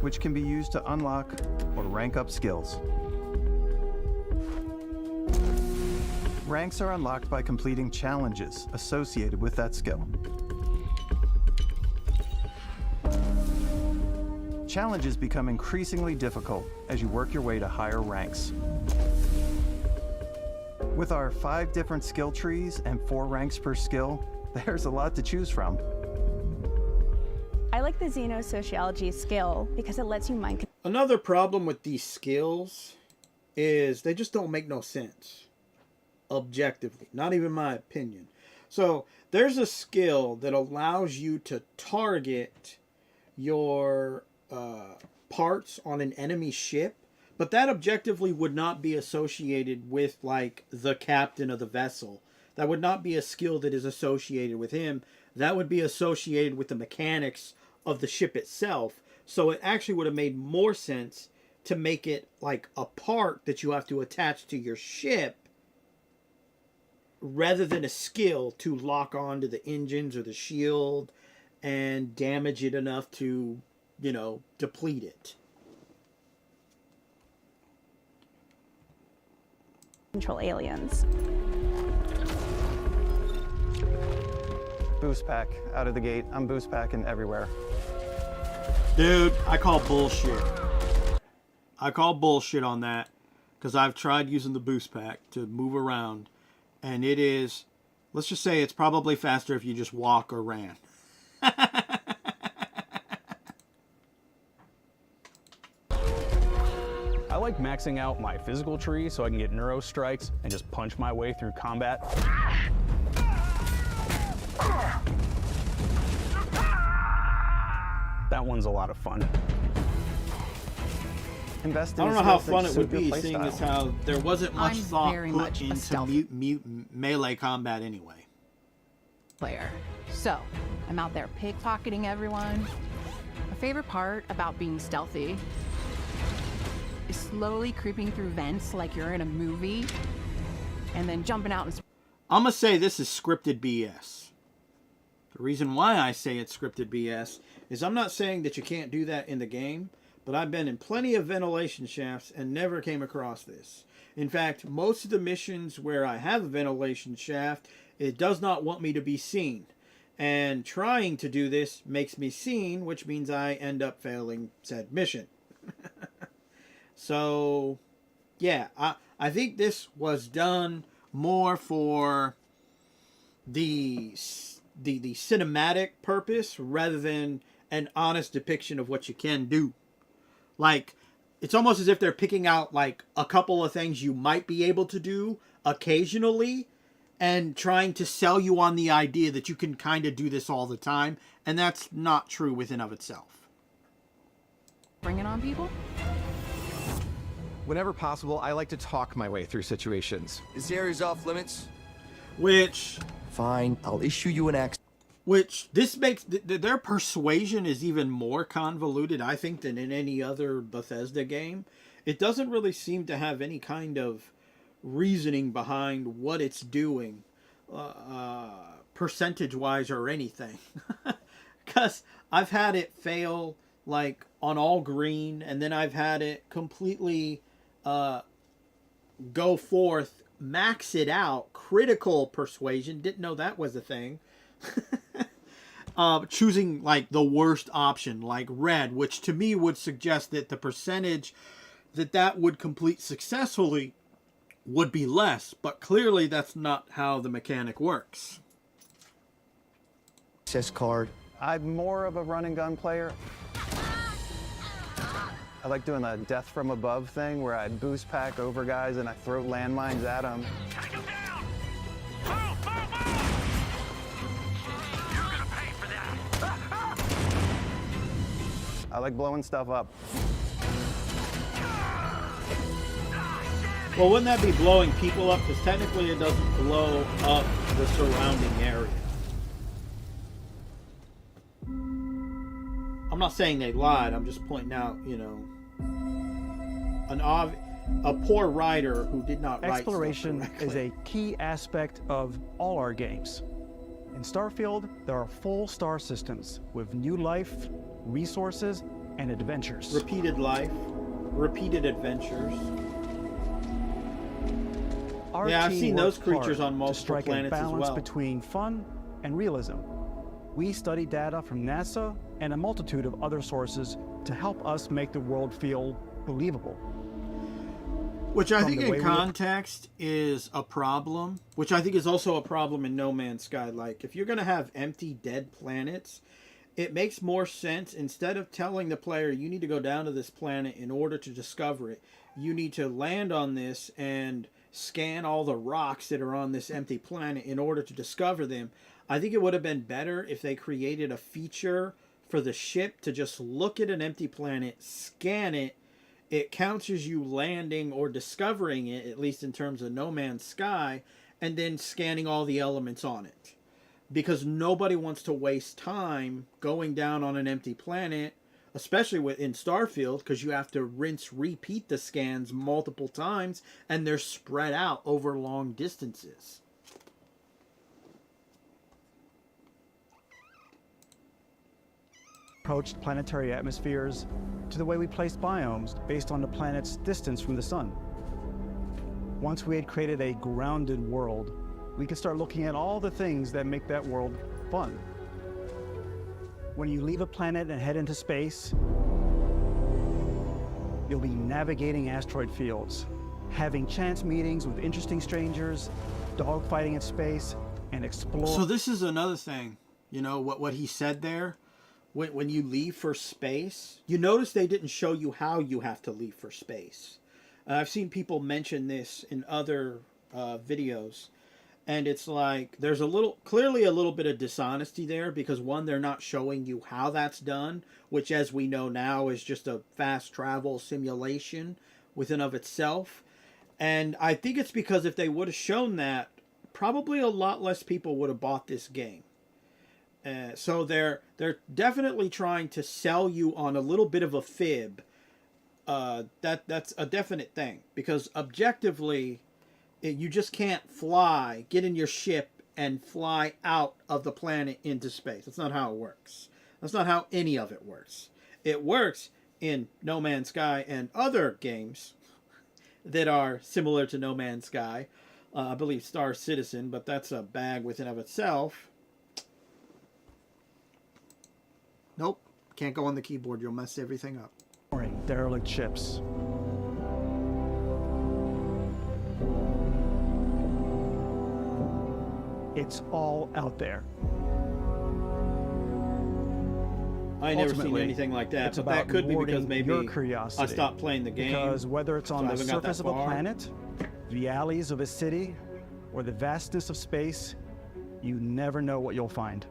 Which can be used to unlock or rank up skills. Ranks are unlocked by completing challenges associated with that skill. Challenges become increasingly difficult as you work your way to higher ranks. With our 5 different skill trees and 4 ranks per skill, there's a lot to choose from. I like the Xenosociology skill because it lets you mind. Another problem with these skills is they just don't make no sense. Objectively. Not even my opinion. So, there's a skill that allows you to target your parts on an enemy ship, but that objectively would not be associated with, like, the captain of the vessel. That would not be a skill that is associated with him. That would be associated with the mechanics of the ship itself. So it actually would have made more sense to make it like a part that you have to attach to your ship rather than a skill to lock onto the engines or the shield and damage it enough to, you know, deplete it. Control aliens. Boost pack out of the gate. I'm boost packing everywhere. Dude, I call bullshit. I call bullshit on that because I've tried using the boost pack to move around, and it is, let's just say it's probably faster if you just walk or ran. I like maxing out my physical tree so I can get neuro strikes and just punch my way through combat. That one's a lot of fun. I don't know how fun it would be, seeing as how there wasn't much thought put into melee combat anyway. player. So, I'm out there pickpocketing everyone. My favorite part about being stealthy is slowly creeping through vents like you're in a movie, and then jumping out and... I'm going to say this is scripted BS. The reason why I say it's scripted BS is I'm not saying that you can't do that in the game, but I've been in plenty of ventilation shafts and never came across this. In fact, most of the missions where I have a ventilation shaft, it does not want me to be seen. And trying to do this makes me seen, which means I end up failing said mission. So, yeah, I think this was done more for the cinematic purpose rather than an honest depiction of what you can do. Like, it's almost as if they're picking out, like, a couple of things you might be able to do occasionally and trying to sell you on the idea that you can kind of do this all the time, and that's not true within of itself. Bringing on people? Whenever possible, I like to talk my way through situations. This area's off limits. Which... Fine, I'll issue you an access. Which, this makes... Their persuasion is even more convoluted, I think, than in any other Bethesda game. It doesn't really seem to have any kind of reasoning behind what it's doing, percentage-wise or anything. Because I've had it fail, like, on all green, and then I've had it completely... go forth, max it out, critical persuasion, didn't know that was a thing. Choosing like the worst option, like red, which to me would suggest that the percentage that would complete successfully would be less, but clearly that's not how the mechanic works. Access card. I'm more of a run and gun player. I like doing the death from above thing where I boost pack over guys and I throw landmines at them. I like blowing stuff up. Well, wouldn't that be blowing people up? Because technically it doesn't blow up the surrounding area. I'm not saying they lied. I'm just pointing out, you know, a poor writer who did not write Exploration stuff correctly. is a key aspect of all our games. In Starfield, there are full star systems with new life, resources, and adventures. Repeated life, repeated adventures. Our yeah, I've team seen those worked creatures hard on to multiple strike planets a as balance well. between fun and realism. We study data from NASA and a multitude of other sources to help us make the world feel believable. Which I From think the in way we- context is a problem, which I think is also a problem in No Man's Sky. Like, if you're going to have empty, dead planets, it makes more sense, instead of telling the player, you need to go down to this planet in order to discover it, you need to land on this and scan all the rocks that are on this empty planet in order to discover them. I think it would have been better if they created a feature for the ship to just look at an empty planet, scan it, it counts as you landing or discovering it, at least in terms of No Man's Sky, and then scanning all the elements on it. Because nobody wants to waste time going down on an empty planet, especially in Starfield, because you have to repeat the scans multiple times, and they're spread out over long distances. Approached planetary atmospheres to the way we placed biomes based on the planet's distance from the sun. Once we had created a grounded world, we could start looking at all the things that make that world fun. When you leave a planet and head into space, you'll be navigating asteroid fields, having chance meetings with interesting strangers, dogfighting in space, and exploring. So this is another thing, you know, what he said there. When you leave for space, you notice they didn't show you how you have to leave for space. I've seen people mention this in other videos, and it's like there's clearly a little bit of dishonesty there, because one, they're not showing you how that's done, which as we know now is just a fast travel simulation within of itself. And I think it's because if they would have shown that, probably a lot less people would have bought this game. So they're definitely trying to sell you on a little bit of a fib. That's a definite thing, because objectively, you just can't fly, get in your ship, and fly out of the planet into space. That's not how it works. That's not how any of it works. It works in No Man's Sky and other games that are similar to No Man's Sky. I believe Star Citizen, but that's a bag within of itself. Nope. Can't go on the keyboard. You'll mess everything up. Derelict ships. It's all out there. I never seen anything like that, it's but that about could be because rewarding maybe your curiosity. I stopped playing the game. Because whether it's on so I the haven't got that surface of a far. planet, the alleys of a city, or the vastness of space, you never know what you'll find.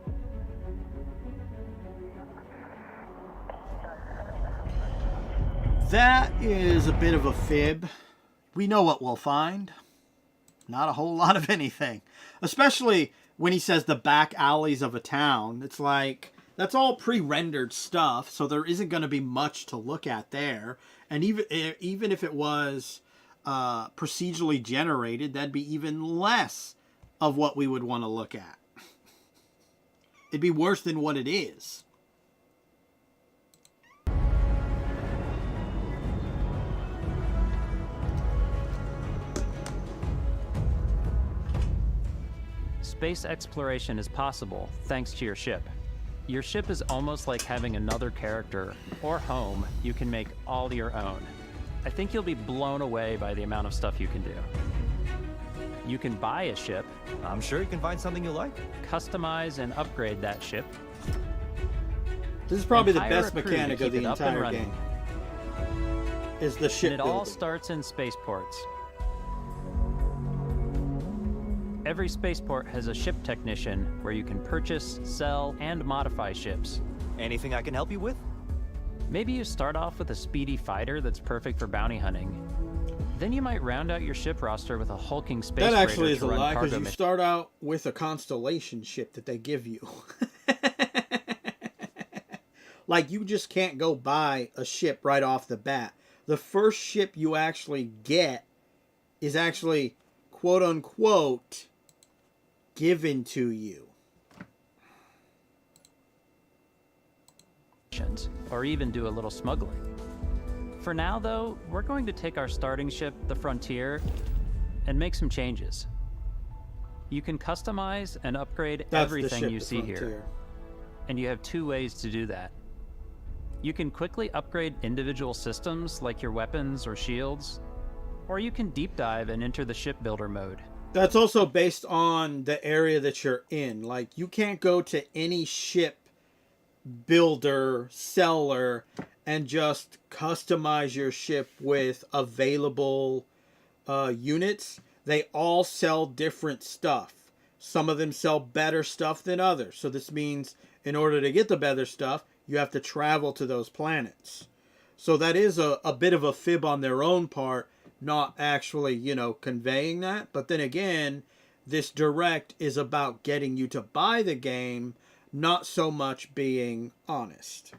That is a bit of a fib. We know what we'll find. Not a whole lot of anything. Especially when he says the back alleys of a town. It's like, that's all pre-rendered stuff, so there isn't going to be much to look at there. And even if it was procedurally generated, that'd be even less of what we would want to look at. It'd be worse than what it is. Space exploration is possible thanks to your ship. Your ship is almost like having another character or home you can make all your own. I think you'll be blown away by the amount of stuff you can do. You can buy a ship. I'm sure you can find something you like. Customize and upgrade that ship. This is probably the and hire best a crew mechanic to of the keep it up and entire running. game. Is the ship And it all building. starts in spaceports. Every spaceport has a ship technician where you can purchase, sell, and modify ships. Anything I can help you with? Maybe you start off with a speedy fighter that's perfect for bounty hunting. Then you might round out your ship roster with a hulking space That actually freighter is to a run lie, cargo because you missions. start out with a Constellation ship that they give you. Like, you just can't go buy a ship right off the bat. The first ship you actually get is actually, quote unquote, given to you. Or even do a little smuggling. For now, though, we're going to take our starting ship, the Frontier, and make some changes. You can customize and upgrade That's the everything ship, you the see here. Frontier. And you have two ways to do that. You can quickly upgrade individual systems like your weapons or shields, or you can deep dive and enter the shipbuilder mode. That's also based on the area that you're in. Like, you can't go to any ship builder, seller, and just customize your ship with available units. They all sell different stuff. Some of them sell better stuff than others. So this means in order to get the better stuff, you have to travel to those planets. So that is a bit of a fib on their own part, not actually, you know, conveying that. But then again, this direct is about getting you to buy the game, not so much being honest.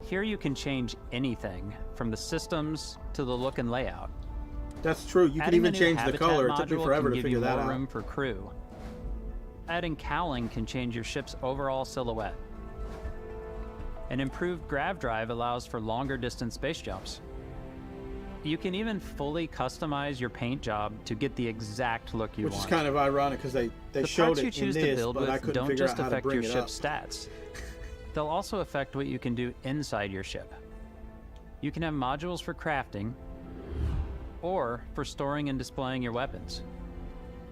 Here you can change anything, from the systems to the look and layout. That's true. You can Adding even a new change the habitat color. It took me module forever can to give figure you that more out. room for crew. Adding cowling can change your ship's overall silhouette. An improved grav drive allows for longer distance space jumps. You can even fully customize your paint job to get the exact look you Which want. is kind of ironic because they The showed parts it you choose in to this, build but I with couldn't don't figure just out how to affect bring your it up. ship's stats. They'll also affect what you can do inside your ship. You can have modules for crafting, or for storing and displaying your weapons.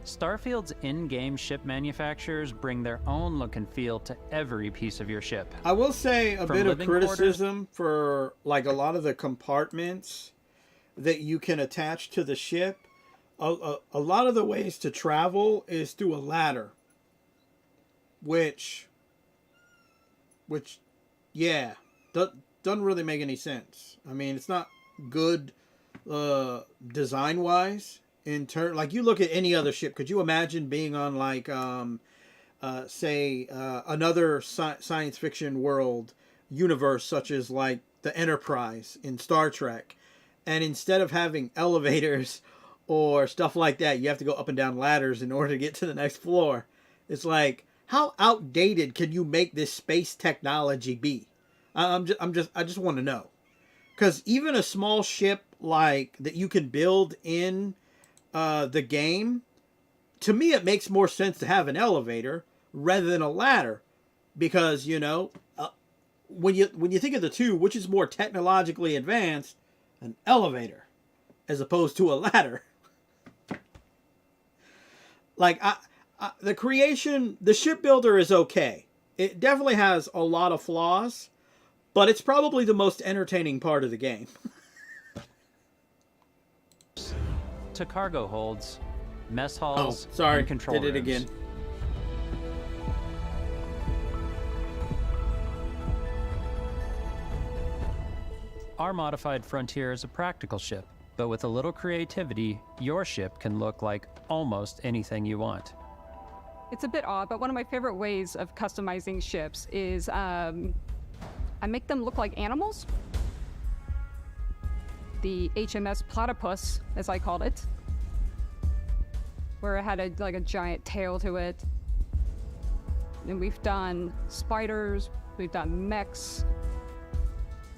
Starfield's in-game ship manufacturers bring their own look and feel to every piece of your ship. I will say a From bit of living quarters- criticism for like a lot of the compartments that you can attach to the ship. A lot of the ways to travel is through a ladder, which yeah, doesn't really make any sense. I mean, it's not good design wise. like you look at any other ship. Could you imagine being on like say another science fiction world universe such as like the Enterprise in Star Trek, and instead of having elevators or stuff like that, you have to go up and down ladders in order to get to the next floor. It's like, how outdated can you make this space technology be? I just want to know. Because even a small ship like that you can build in the game, to me it makes more sense to have an elevator rather than a ladder. Because, you know, when you think of the two, which is more technologically advanced, an elevator as opposed to a ladder. Like, the shipbuilder is okay. It definitely has a lot of flaws, but it's probably the most entertaining part of the game. To cargo holds, mess halls, sorry, and control did it rooms. again. Our modified Frontier is a practical ship, but with a little creativity, your ship can look like almost anything you want. It's a bit odd, but one of my favorite ways of customizing ships is I make them look like animals. The HMS Platypus, as I called it, where it had a giant tail to it. And we've done spiders, we've done mechs.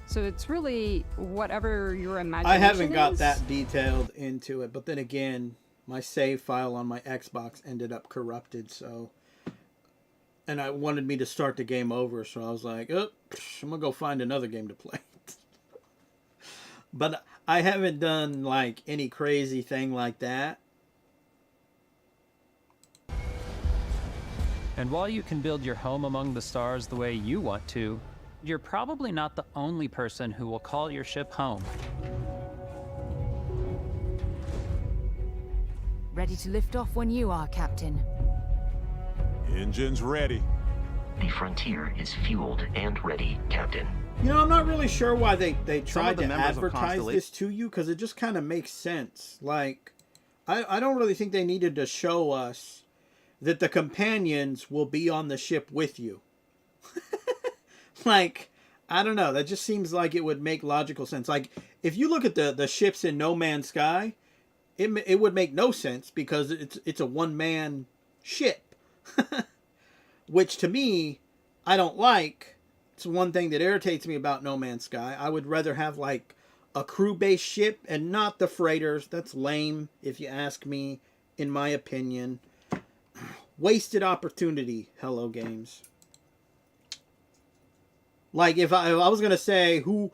So it's really whatever your imagination I haven't got is. that detailed into it, but then again, my save file on my Xbox ended up corrupted, so... And I wanted me to start the game over, so I was like, oh, I'm gonna go find another game to play. But I haven't done, like, any crazy thing like that. And while you can build your home among the stars the way you want to, you're probably not the only person who will call your ship home. Ready to lift off when you are, Captain. Engines ready. The Frontier is fueled and ready, Captain. You know, I'm not really sure why they tried the to members of advertise this to you, because it just kind of makes sense. Like, I don't really think they needed to show us that the companions will be on the ship with you. Like, I don't know. That just seems like it would make logical sense. Like, if you look at the ships in No Man's Sky, it would make no sense because it's a one-man ship. Which, to me, I don't like. It's one thing that irritates me about No Man's Sky. I would rather have, like, a crew-based ship and not the freighters. That's lame, if you ask me, in my opinion. Wasted opportunity, Hello Games. Like, if I was going to say who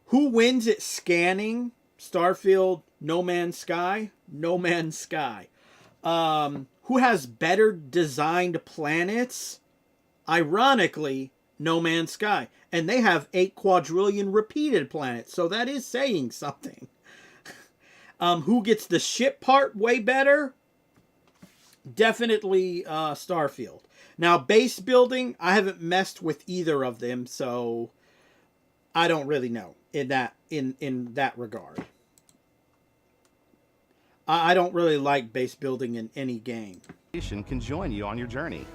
wins at scanning Starfield, No Man's Sky? No Man's Sky. Who has better designed planets? Ironically, No Man's Sky. And they have 8 quadrillion repeated planets, so that is saying something. Who gets the ship part way better? Definitely Starfield. Now, base building, I haven't messed with either of them, so I don't really know in that regard. I don't really like base building in any game. Can join you on your journey.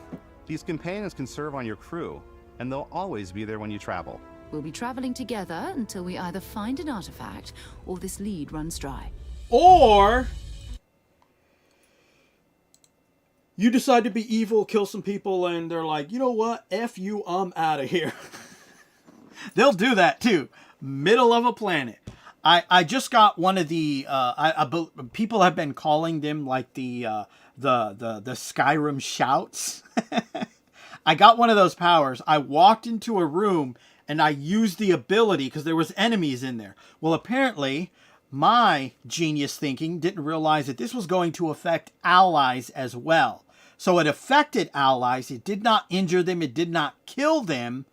These companions can serve on your crew, and they'll always be there when you travel. We'll be traveling together until we either find an artifact or this lead runs dry. Or you decide to be evil, kill some people, and they're like, you know what? F you, I'm out of here. They'll do that too. Middle of a planet. I just got one of the people have been calling them like the Skyrim shouts. I got one of those powers. I walked into a room and I used the ability because there was enemies in there. Well, apparently my genius thinking didn't realize that this was going to affect allies as well. So it affected allies. It did not injure them. It did not kill them.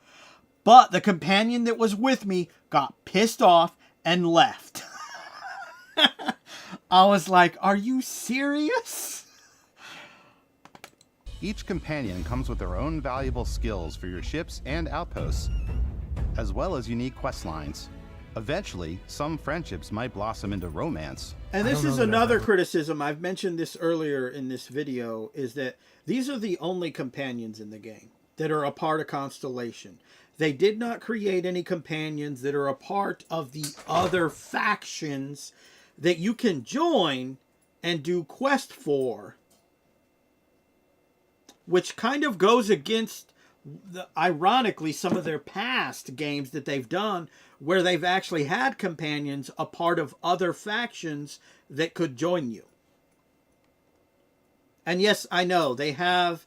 But the companion that was with me got pissed off and left. I was like, are you serious? Each companion comes with their own valuable skills for your ships and outposts, as well as unique quest lines. Eventually, some friendships might blossom into romance. And this is another criticism. I've mentioned this earlier in this video, is that these are the only companions in the game that are a part of Constellation. They did not create any companions that are a part of the other factions that you can join and do quest for, which kind of goes against, ironically, some of their past games that they've done where they've actually had companions a part of other factions that could join you. And yes, I know they have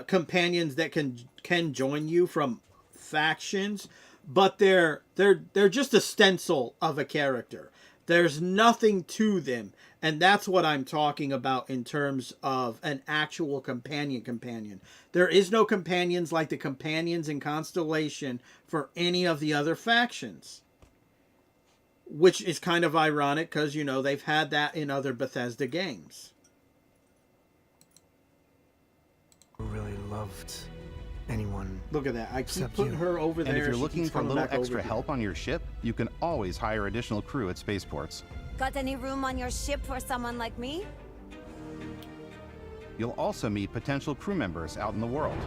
companions that can join you from factions, but they're just a stencil of a character. There's nothing to them, and that's what I'm talking about in terms of an actual companion. There is no companions like the companions in Constellation for any of the other factions, which is kind of ironic because, you know, they've had that in other Bethesda games. Really loved anyone. Look at that. I keep putting her over there. And if you're she looking keeps for a coming little back over extra here. help on your ship, you can always hire additional crew at spaceports. Got any room on your ship for someone like me? You'll also meet potential crew members out in the world.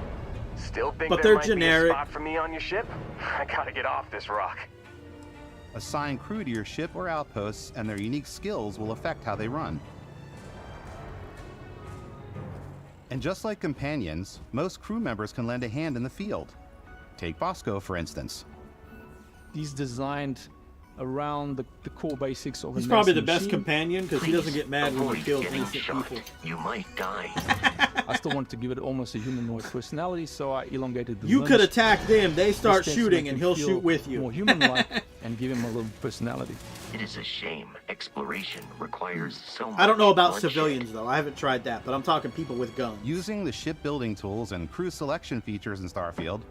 Still think But there they're might generic. be a spot for me on your ship? I gotta get off this rock. Assign crew to your ship or outposts, and their unique skills will affect how they run. And just like companions, most crew members can lend a hand in the field. Take Bosco, for instance. He's designed around the core basics of He's a probably nice the best machine. companion because he doesn't get mad when he Avoid kills getting innocent shot. people. You might die. I still wanted to give it almost a humanoid personality, so I elongated the You limbs. could attack them, they start This tends to shooting, make and him he'll feel shoot with you. more human-like and give him a little personality. It is a shame. Exploration requires so much I don't know about bloodshed. civilians, though. I haven't tried that, but I'm talking people with guns. Using the shipbuilding tools and crew selection features in Starfield,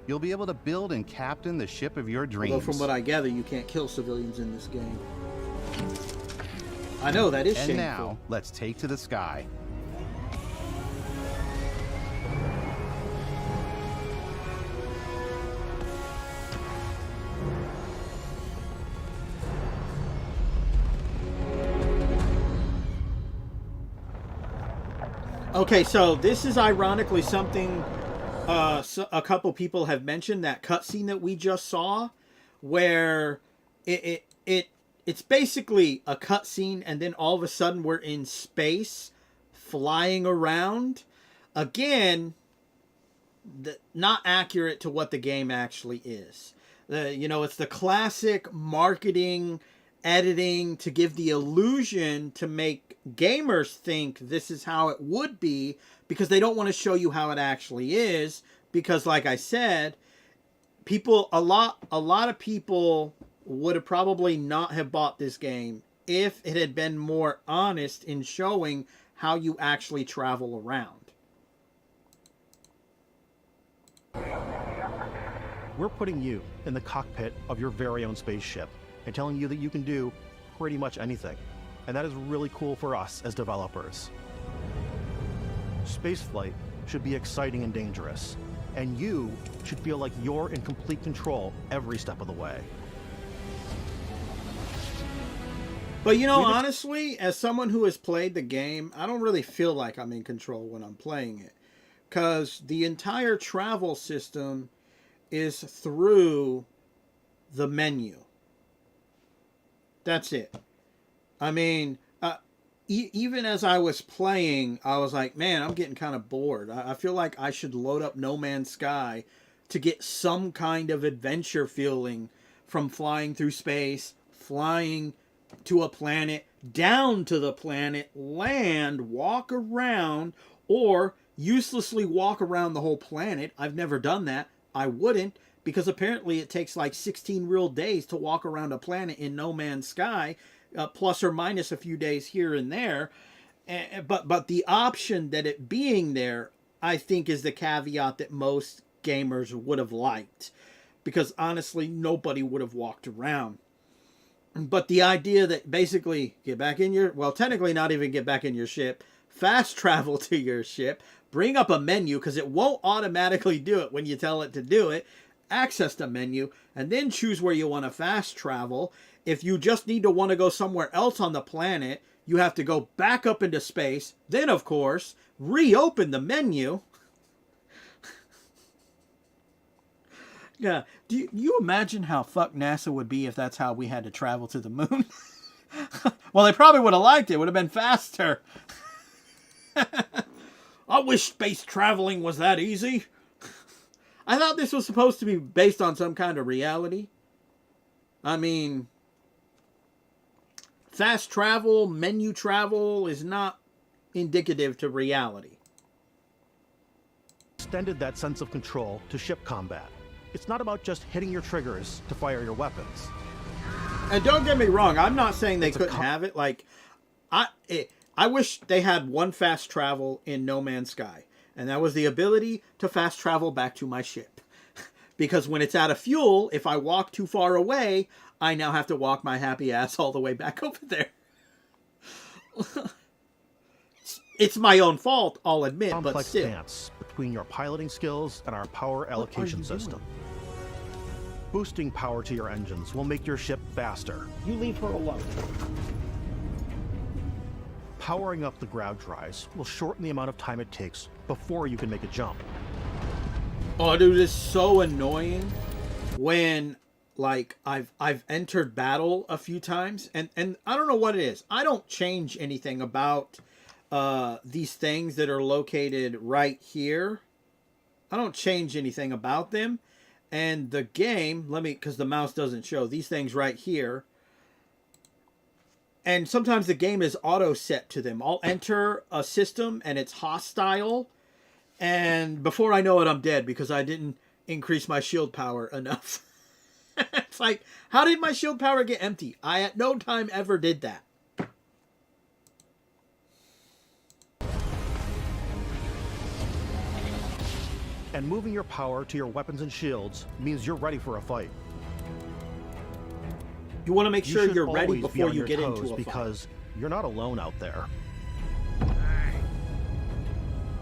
you'll be able to build and captain the ship of your dreams. Although from what I gather, you can't kill civilians in this game. I know, that is And shameful. now, let's take to the sky. Okay, so this is ironically something a couple people have mentioned, that cutscene that we just saw, where it's basically a cutscene and then all of a sudden we're in space flying around. Again, not accurate to what the game actually is. You know, it's the classic marketing editing to give the illusion to make gamers think this is how it would be, because they don't want to show you how it actually is, because like I said, a lot of people would have probably not have bought this game if it had been more honest in showing how you actually travel around. We're putting you in the cockpit of your very own spaceship and telling you that you can do pretty much anything. And that is really cool for us as developers. Spaceflight should be exciting and dangerous, and you should feel like you're in complete control every step of the way. But you know, honestly, as someone who has played the game, I don't really feel like I'm in control when I'm playing it, because the entire travel system is through the menu. That's it. I mean, even as I was playing, I was like, man, I'm getting kind of bored. I feel like I should load up No Man's Sky to get some kind of adventure feeling from flying through space, flying to a planet, down to the planet, land, walk around, or uselessly walk around the whole planet. I've never done that. I wouldn't, because apparently it takes like 16 real days to walk around a planet in No Man's Sky, plus or minus a few days here and there. But the option that it being there, I think, is the caveat that most gamers would have liked, because honestly, nobody would have walked around. But the idea that basically get back in your, well, technically not even get back in your ship, fast travel to your ship, bring up a menu, because it won't automatically do it when you tell it to do it, access the menu and then choose where you want to fast travel. If you just want to go somewhere else on the planet, you have to go back up into space. Then, of course, reopen the menu. Yeah. Do you imagine how fucked NASA would be if that's how we had to travel to the moon? Well, they probably would have liked it. It would have been faster. I wish space traveling was that easy. I thought this was supposed to be based on some kind of reality. I mean, fast travel, menu travel is not indicative to reality. Extended that sense of control to ship combat. It's not about just hitting your triggers to fire your weapons. And don't get me wrong, I'm not saying they couldn't have it. Like, I wish they had one fast travel in No Man's Sky, and that was the ability to fast travel back to my ship. Because when it's out of fuel, if I walk too far away, I now have to walk my happy ass all the way back over there. It's my own fault, I'll admit, but complex still. dance between your piloting skills and our power allocation system. Boosting power to your engines will make your ship faster. You leave her alone. Powering up the ground drives will shorten the amount of time it takes before you can make a jump. Oh, dude, it's so annoying when, like, I've entered battle a few times, and I don't know what it is. I don't change anything about these things that are located right here. I don't change anything about them. And the game, because the mouse doesn't show, these things right here. And sometimes the game is auto set to them. I'll enter a system and it's hostile. And before I know it, I'm dead because I didn't increase my shield power enough. It's like, how did my shield power get empty? I at no time ever did that. And moving your power to your weapons and shields means you're ready for a fight. You want to make sure you're ready always be before on you your get toes into a because you're not alone out there.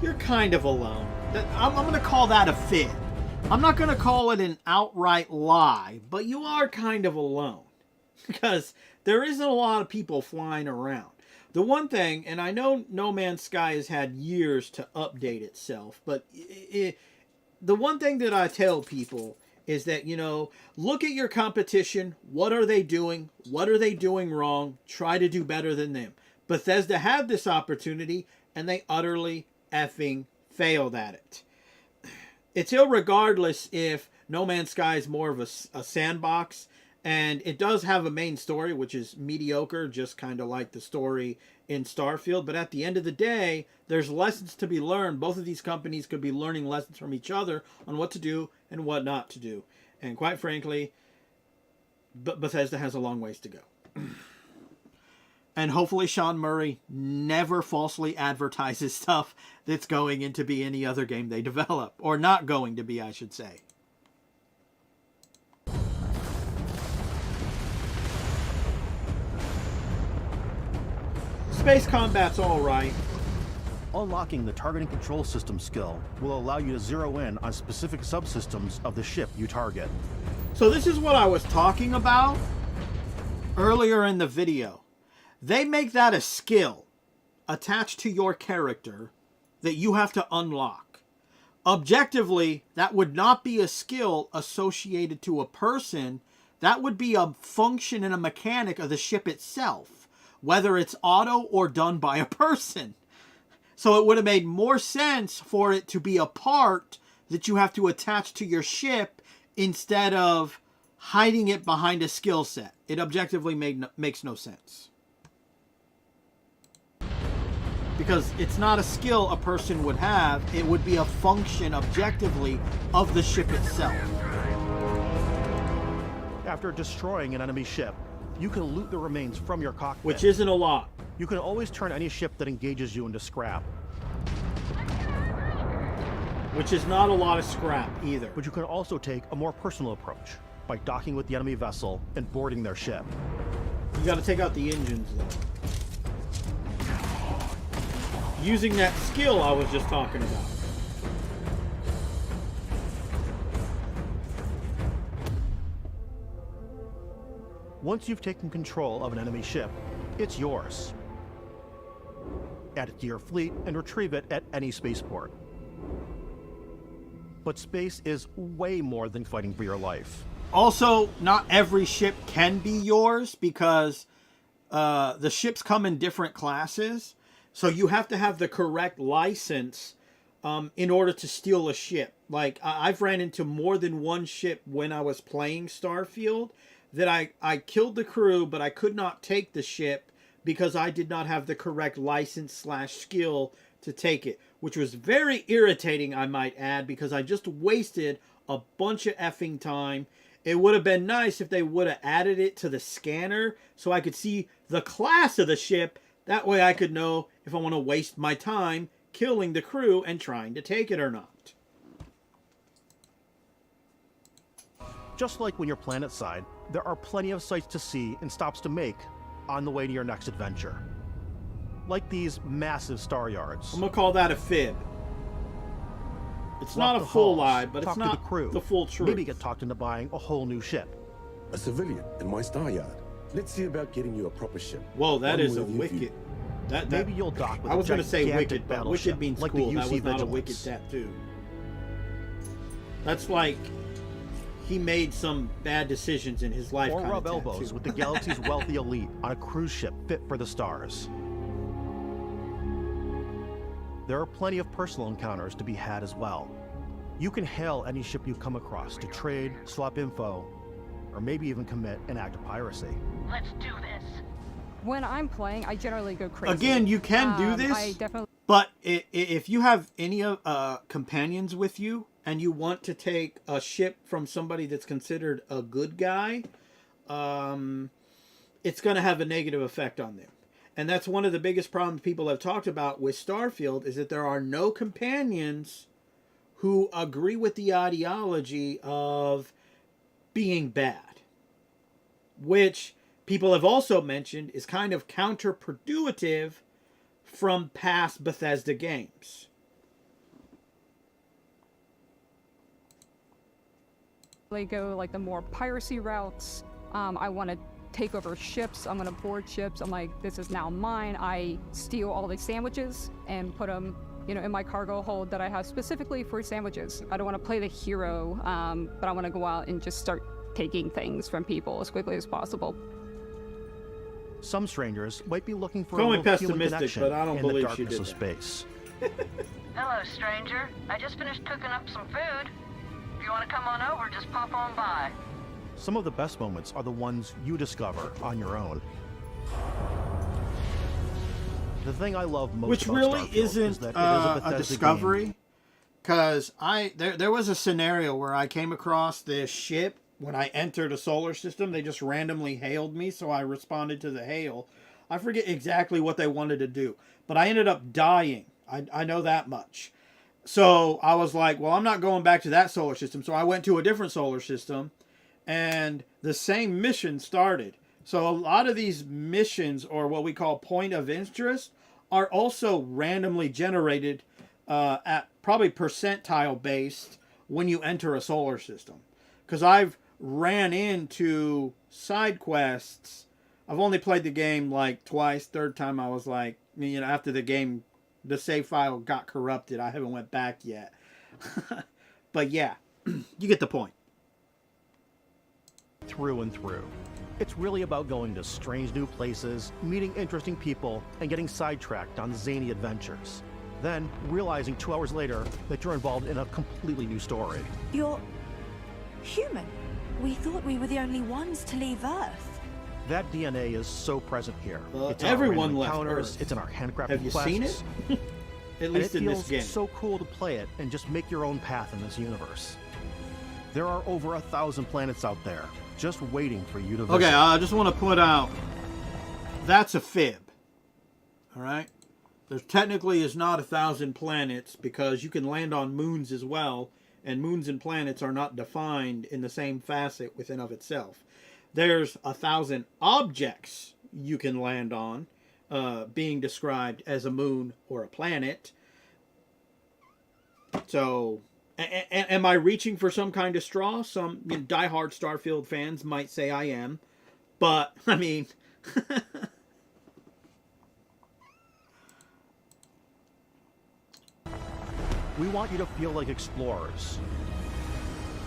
You're kind of alone. I'm going to call that a fib. I'm not going to call it an outright lie, but you are kind of alone. Because there isn't a lot of people flying around. The one thing, and I know No Man's Sky has had years to update itself, but the one thing that I tell people is that, you know, look at your competition. What are they doing? What are they doing wrong? Try to do better than them. Bethesda had this opportunity, and they utterly effing failed at it. It's irregardless if No Man's Sky is more of a sandbox, and it does have a main story, which is mediocre, just kind of like the story in Starfield. But at the end of the day, there's lessons to be learned. Both of these companies could be learning lessons from each other on what to do and what not to do. And quite frankly, Bethesda has a long ways to go. And hopefully Sean Murray never falsely advertises stuff that's going in to be any other game they develop. Or not going to be, I should say. Space combat's alright. Unlocking the targeting control system skill will allow you to zero in on specific subsystems of the ship you target. So this is what I was talking about earlier in the video. They make that a skill attached to your character that you have to unlock. Objectively, that would not be a skill associated to a person. That would be a function and a mechanic of the ship itself, whether it's auto or done by a person. So it would have made more sense for it to be a part that you have to attach to your ship instead of hiding it behind a skill set. It objectively makes no sense. Because it's not a skill a person would have. It would be a function objectively of the ship itself. After destroying an enemy ship, you can loot the remains from your cockpit. Which isn't a lot. You can always turn any ship that engages you into scrap. Which is not a lot of scrap either. But you can also take a more personal approach by docking with the enemy vessel and boarding their ship. You got to take out the engines though. Using that skill I was just talking about. Once you've taken control of an enemy ship, it's yours. Add it to your fleet and retrieve it at any spaceport. But space is way more than fighting for your life. Also, not every ship can be yours because the ships come in different classes. So you have to have the correct license in order to steal a ship. Like, I've ran into more than one ship when I was playing Starfield that I killed the crew, but I could not take the ship because I did not have the correct license / skill to take it, which was very irritating, I might add, because I just wasted a bunch of effing time. It would have been nice if they would have added it to the scanner so I could see the class of the ship. That way I could know if I want to waste my time killing the crew and trying to take it or not. Just like when you're planetside, there are plenty of sights to see and stops to make on the way to your next adventure. Like these massive star yards. I'm going to call that a fib. It's Walk not a the full halls, lie, but talk it's to not the crew. the full truth. Maybe get talked into buying a whole new ship. A civilian in my star yard. Let's see about getting you a proper ship. Whoa, that One is a worthy of wicked. you. That Maybe you'll dock with I was going to to say wicked, but wicked battleship, means like cool. the That UC was not a Vigilance. wicked tattoo. That's like he made some bad decisions in his life. Or kind rub of elbows tattoo. with the galaxy's wealthy elite on a cruise ship fit for the stars. There are plenty of personal encounters to be had as well. You can hail any ship you come across to trade, swap info, or maybe even commit an act of piracy. Let's do this. When I'm playing, I generally go crazy. Again, you can do this, I definitely. but if you have any companions with you and you want to take a ship from somebody that's considered a good guy, it's going to have a negative effect on them. And that's one of the biggest problems people have talked about with Starfield is that there are no companions who agree with the ideology of being bad, which people have also mentioned is kind of counterproductive from past Bethesda games. They go like the more piracy routes. I want to take over ships. I'm going to board ships. I'm like, this is now mine. I steal all the sandwiches and put them, in my cargo hold that I have specifically for sandwiches. I don't want to play the hero, but I want to go out and just start taking things from people as quickly as possible. Some strangers might be looking for Call a me little human pessimistic, connection but I don't in the believe she darkness did of that. space. Hello, stranger. I just finished cooking up some food. If you want to come on over, just pop on by. Some of the best moments are the ones you discover on your own. The thing I love most Which about really Starfield is isn't that it is a Bethesda discovery, game. because there was a scenario where I came across this ship when I entered a solar system. They just randomly hailed me, so I responded to the hail. I forget exactly what they wanted to do, but I ended up dying. I know that much. So I was like, well, I'm not going back to that solar system. So I went to a different solar system, and the same mission started. So a lot of these missions, or what we call point of interest, are also randomly generated at probably percentile based when you enter a solar system. Because I've ran into side quests. I've only played the game like twice. Third time I was like, after the game, the save file got corrupted. I haven't went back yet. But yeah, you get the point. Through and through. It's really about going to strange new places, meeting interesting people, and getting sidetracked on zany adventures. Then, realizing 2 hours later that you're involved in a completely new story. You're human. We thought we were the only ones to leave Earth. That DNA is so present here. It's in everyone our left encounters, Earth. it's in our handcrafted Have you quests. seen it? At And least it in this feels game. so cool to play it and just make your own path in this universe. There are over 1,000 planets out there, just waiting for you to visit. Okay, I just want to put out, that's a fib. All right? There technically is not 1,000 planets because you can land on moons as well, and moons and planets are not defined in the same facet within of itself. There's 1,000 objects you can land on, being described as a moon or a planet. So, am I reaching for some kind of straw? Some diehard Starfield fans might say I am. But, I mean... We want you to feel like explorers,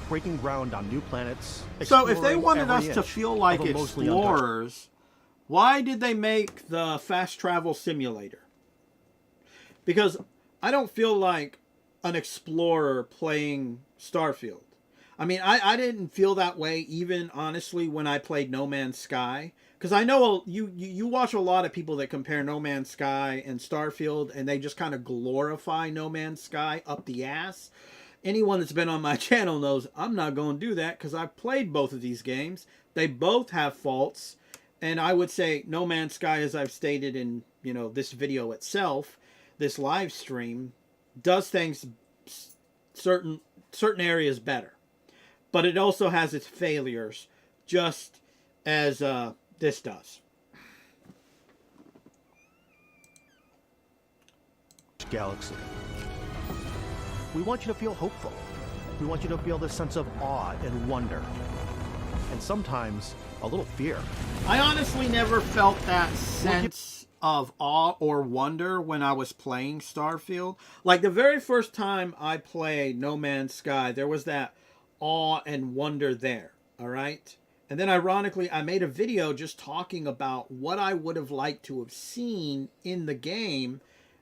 breaking ground on new planets. So if they exploring wanted us every to inch feel like of a mostly untouched- explorers, why did they make the fast travel simulator? Because I don't feel like an explorer playing Starfield. I mean, I didn't feel that way even, honestly, when I played No Man's Sky. Because I know you watch a lot of people that compare No Man's Sky and Starfield, and they just kind of glorify No Man's Sky up the ass. Anyone that's been on my channel knows I'm not going to do that because I've played both of these games. They both have faults. And I would say No Man's Sky, as I've stated in, this video itself, this live stream, does things certain areas better. But it also has its failures, just as this does. Galaxy. We want you to feel hopeful. We want you to feel this sense of awe and wonder. And sometimes a little fear. I honestly never felt that sense of awe or wonder when I was playing Starfield. Like the very first time I played No Man's Sky, there was that awe and wonder there, all right? And then ironically, I made a video just talking about what I would have liked to have seen in the game.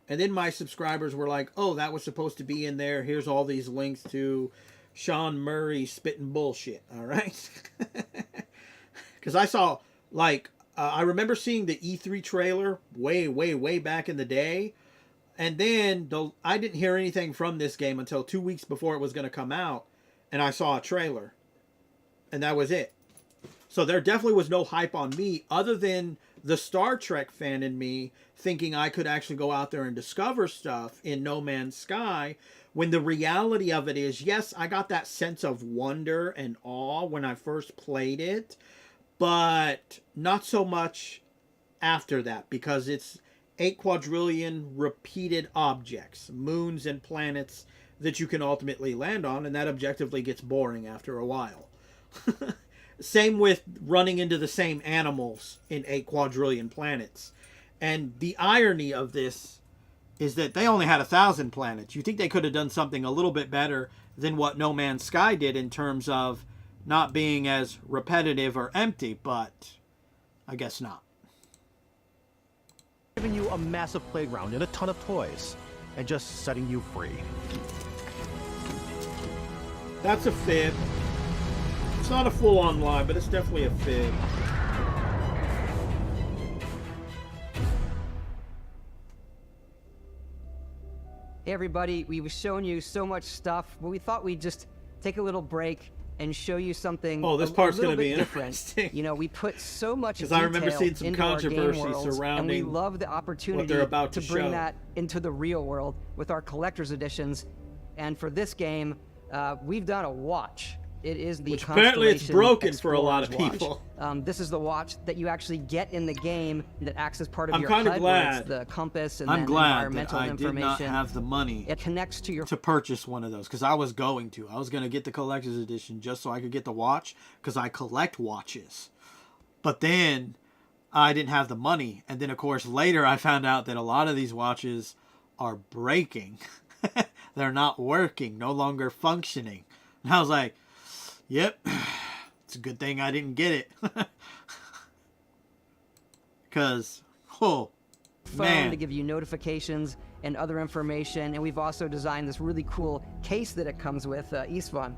And then my subscribers were like, oh, that was supposed to be in there. Here's all these links to Sean Murray spitting bullshit, all right? Because I saw, I remember seeing the E3 trailer way back in the day. And then I didn't hear anything from this game until 2 weeks before it was going to come out. And I saw a trailer. And that was it. So there definitely was no hype on me other than the Star Trek fan in me thinking I could actually go out there and discover stuff in No Man's Sky, when the reality of it is, yes, I got that sense of wonder and awe when I first played it, but not so much after that, because it's 8 quadrillion repeated objects, moons and planets that you can ultimately land on, and that objectively gets boring after a while. Same with running into the same animals in 8 quadrillion planets. And the irony of this is that they only had 1,000 planets. You think they could have done something a little bit better than what No Man's Sky did in terms of not being as repetitive or empty, but I guess not. Giving you a massive playground and a ton of toys, and just setting you free. That's a fib. It's not a full-on lie, but it's definitely a fib. Hey everybody, we've shown you so much stuff, but we thought we'd just take a little break and show you something. Oh, this part's going to be interesting. You know, we put so much because detail I remember seeing some into our game controversy worlds, surrounding and we love the opportunity what they're about to bring show. that into the real world with our collector's editions. And for this game, we've done a watch. It is the Which apparently it's Constellation broken for a lot of Explorer's people. Watch. This is the watch that you actually get in the game that acts as part of I'm your kind of HUD, where it's glad. the compass and I'm then glad that environmental I did information. not have the money It connects to your to purchase one of those, because I was going to get the collector's edition just so I could get the watch, because I collect watches. But then I didn't have the money, and then of course later I found out that a lot of these watches are breaking. They're not working, no longer functioning. And I was like, yep, it's a good thing I didn't get it. Because, oh, phone man. to give you notifications and other information, and we've also designed this really cool case that it comes with, Istvan.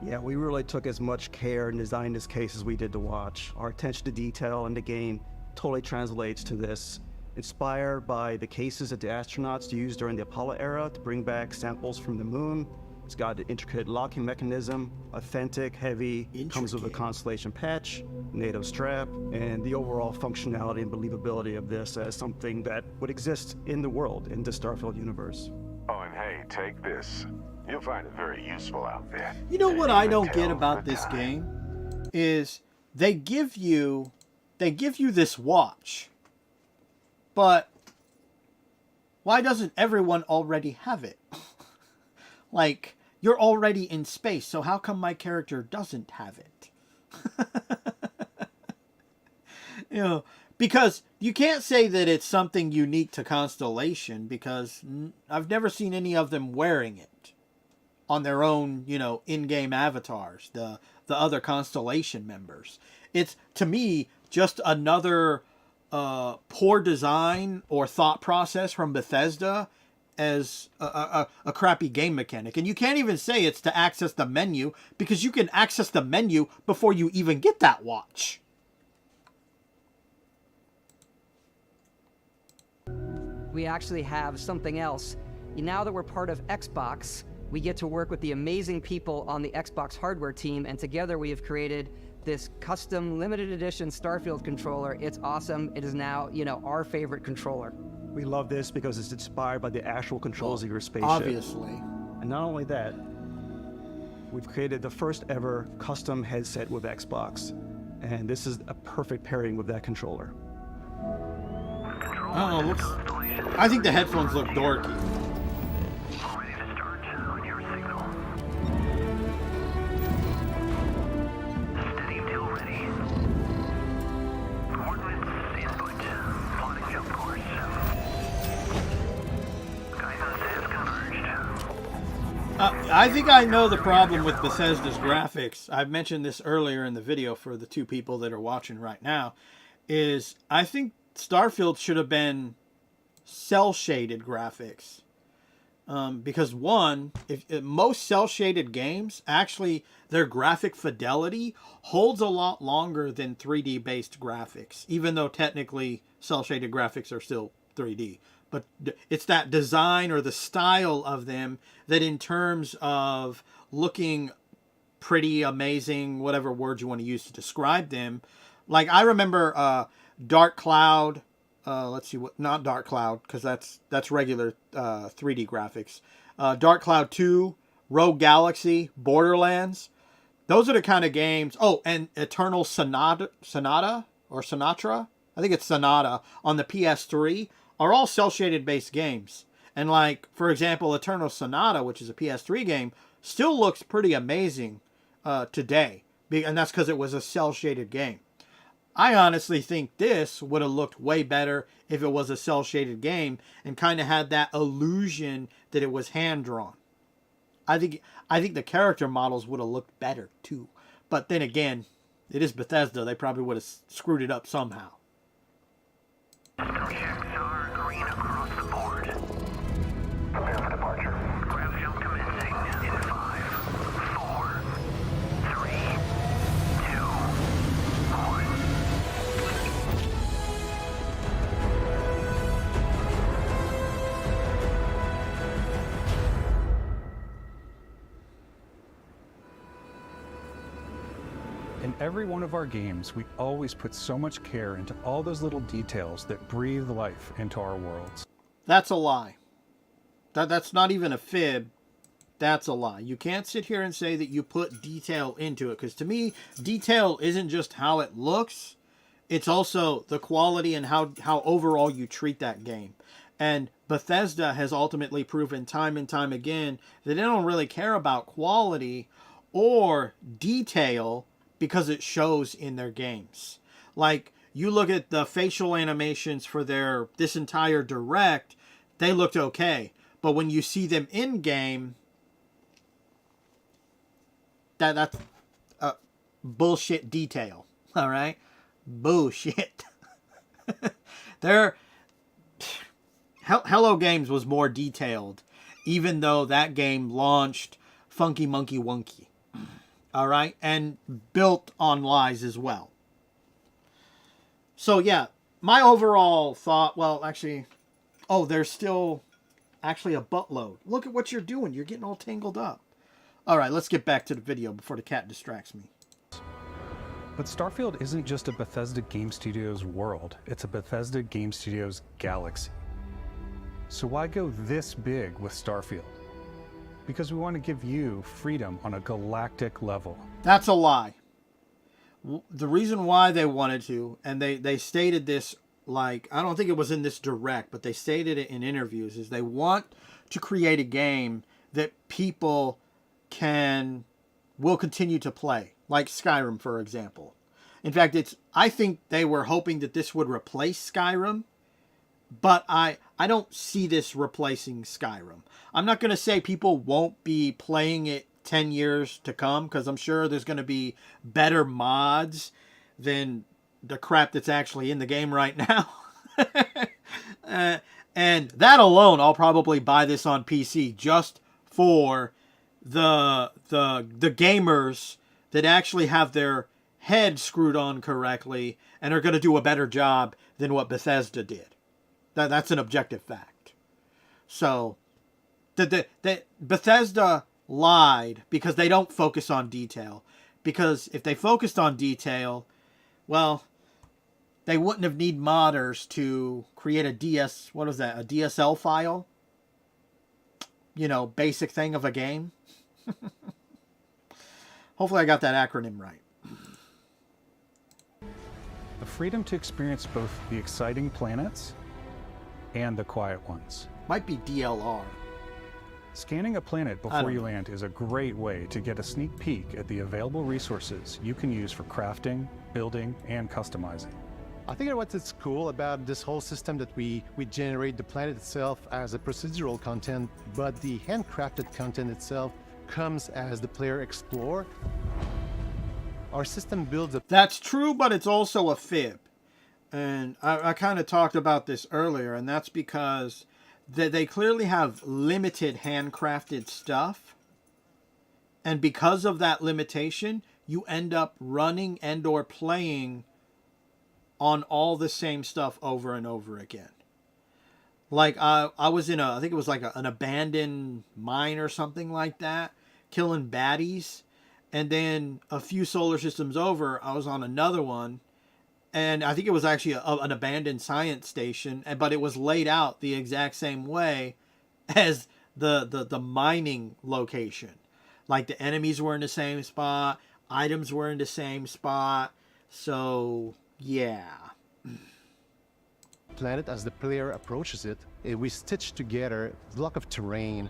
Yeah, we really took as much care in designing this case as we did to watch. Our attention to detail in the game totally translates to this. Inspired by the cases that the astronauts used during the Apollo era to bring back samples from the moon. It's got an intricate locking mechanism, authentic, heavy, comes with a Constellation patch, NATO strap, and the overall functionality and believability of this as something that would exist in the world, in the Starfield universe. Oh, and hey, take this. You'll find it very useful out there. You know what I don't get about this game is they give you this watch, but why doesn't everyone already have it? Like, you're already in space, so how come my character doesn't have it? You know, because you can't say that it's something unique to Constellation, because I've never seen any of them wearing it on their own, you know, in-game avatars, the other Constellation members. It's, to me, just another poor design or thought process from Bethesda as a crappy game mechanic. And you can't even say it's to access the menu, because you can access the menu before you even get that watch. We actually have something else. Now that we're part of Xbox, we get to work with the amazing people on the Xbox hardware team, and together we have created this custom limited edition Starfield controller. It's awesome. It is now, you know, our favorite controller. We love this because it's inspired by the actual controls of your spaceship. Obviously. And not only that, we've created the first ever custom headset with Xbox. And this is a perfect pairing with that controller. I think the headphones look dorky. I think I know the problem with Bethesda's graphics. I've mentioned this earlier in the video for the two people that are watching right now, is I think Starfield should have been cel-shaded graphics. Because one, if most cel-shaded games, actually their graphic fidelity holds a lot longer than 3D based graphics, even though technically cel-shaded graphics are still 3D. But it's that design or the style of them that, in terms of looking pretty, amazing, whatever word you want to use to describe them. Like, I remember Dark Cloud. Let's see, not Dark Cloud, because that's regular 3D graphics. Dark Cloud 2, Rogue Galaxy, Borderlands. Those are the kind of games. Oh, and Eternal Sonata or Sinatra. I think it's Sonata on the PS3. Are all cel-shaded based games. And like, for example, Eternal Sonata, which is a PS3 game, still looks pretty amazing today. And that's because it was a cel-shaded game. I honestly think this would have looked way better if it was a cel-shaded game and kind of had that illusion that it was hand-drawn. I think the character models would have looked better too. But then again, it is Bethesda. They probably would have screwed it up somehow. In every one of our games, we always put so much care into all those little details that breathe life into our worlds. That's a lie. That's not even a fib. That's a lie. You can't sit here and say that you put detail into it, because to me, detail isn't just how it looks. It's also the quality and how overall you treat that game. And Bethesda has ultimately proven time and time again that they don't really care about quality or detail, because it shows in their games. Like, you look at the facial animations for this entire Direct, they looked okay. But when you see them in-game, that's bullshit detail. All right? Bullshit. Hello Games was more detailed, even though that game launched Funky Monkey Wonky. All right, and built on lies as well. So yeah, my overall thought, well, actually, oh, there's still actually a buttload. Look at what you're doing. You're getting all tangled up. All right, let's get back to the video before the cat distracts me. But Starfield isn't just a Bethesda Game Studios world. It's a Bethesda Game Studios galaxy. So why go this big with Starfield? Because we want to give you freedom on a galactic level. That's a lie. The reason why they wanted to, and they stated this, like, I don't think it was in this Direct, but they stated it in interviews, is they want to create a game that people will continue to play, like Skyrim, for example. In fact, I think they were hoping that this would replace Skyrim, but I don't see this replacing Skyrim. I'm not going to say people won't be playing it 10 years to come, because I'm sure there's going to be better mods than the crap that's actually in the game right now. And that alone, I'll probably buy this on PC just for the gamers that actually have their head screwed on correctly and are going to do a better job than what Bethesda did. That's an objective fact. So, Bethesda lied because they don't focus on detail. Because if they focused on detail, well, they wouldn't have need modders to create a DSL file? You know, basic thing of a game. Hopefully I got that acronym right. The freedom to experience both the exciting planets and the quiet ones. Might be DLR. Scanning a planet before you land is a great way to get a sneak peek at the available resources you can use for crafting, building, and customizing. I think what's cool about this whole system that we generate the planet itself as a procedural content, but the handcrafted content itself comes as the player explore. Our system builds a... That's true, but it's also a fib. And I kind of talked about this earlier, and that's because they clearly have limited handcrafted stuff. And because of that limitation, you end up running and or playing on all the same stuff over and over again. Like, I was in I think it was like an abandoned mine or something like that, killing baddies. And then a few solar systems over, I was on another one. And I think it was actually an abandoned science station, but it was laid out the exact same way as the mining location. Like, the enemies were in the same spot, items were in the same spot. So, yeah. Planet, as the player approaches it, we stitch together a block of terrain.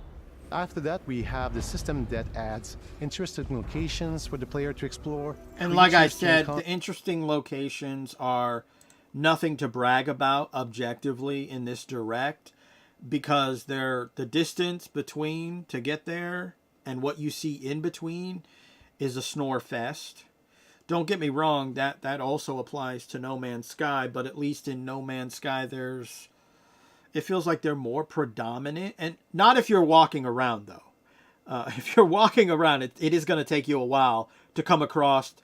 After that, we have the system that adds interesting locations for the player to explore. And like I said, the interesting locations are nothing to brag about objectively in this direct, because they're the distance between to get there and what you see in between is a snore fest. Don't get me wrong, that also applies to No Man's Sky, but at least in No Man's Sky it feels like they're more predominant. And not if you're walking around, though. If you're walking around, it is going to take you a while to come across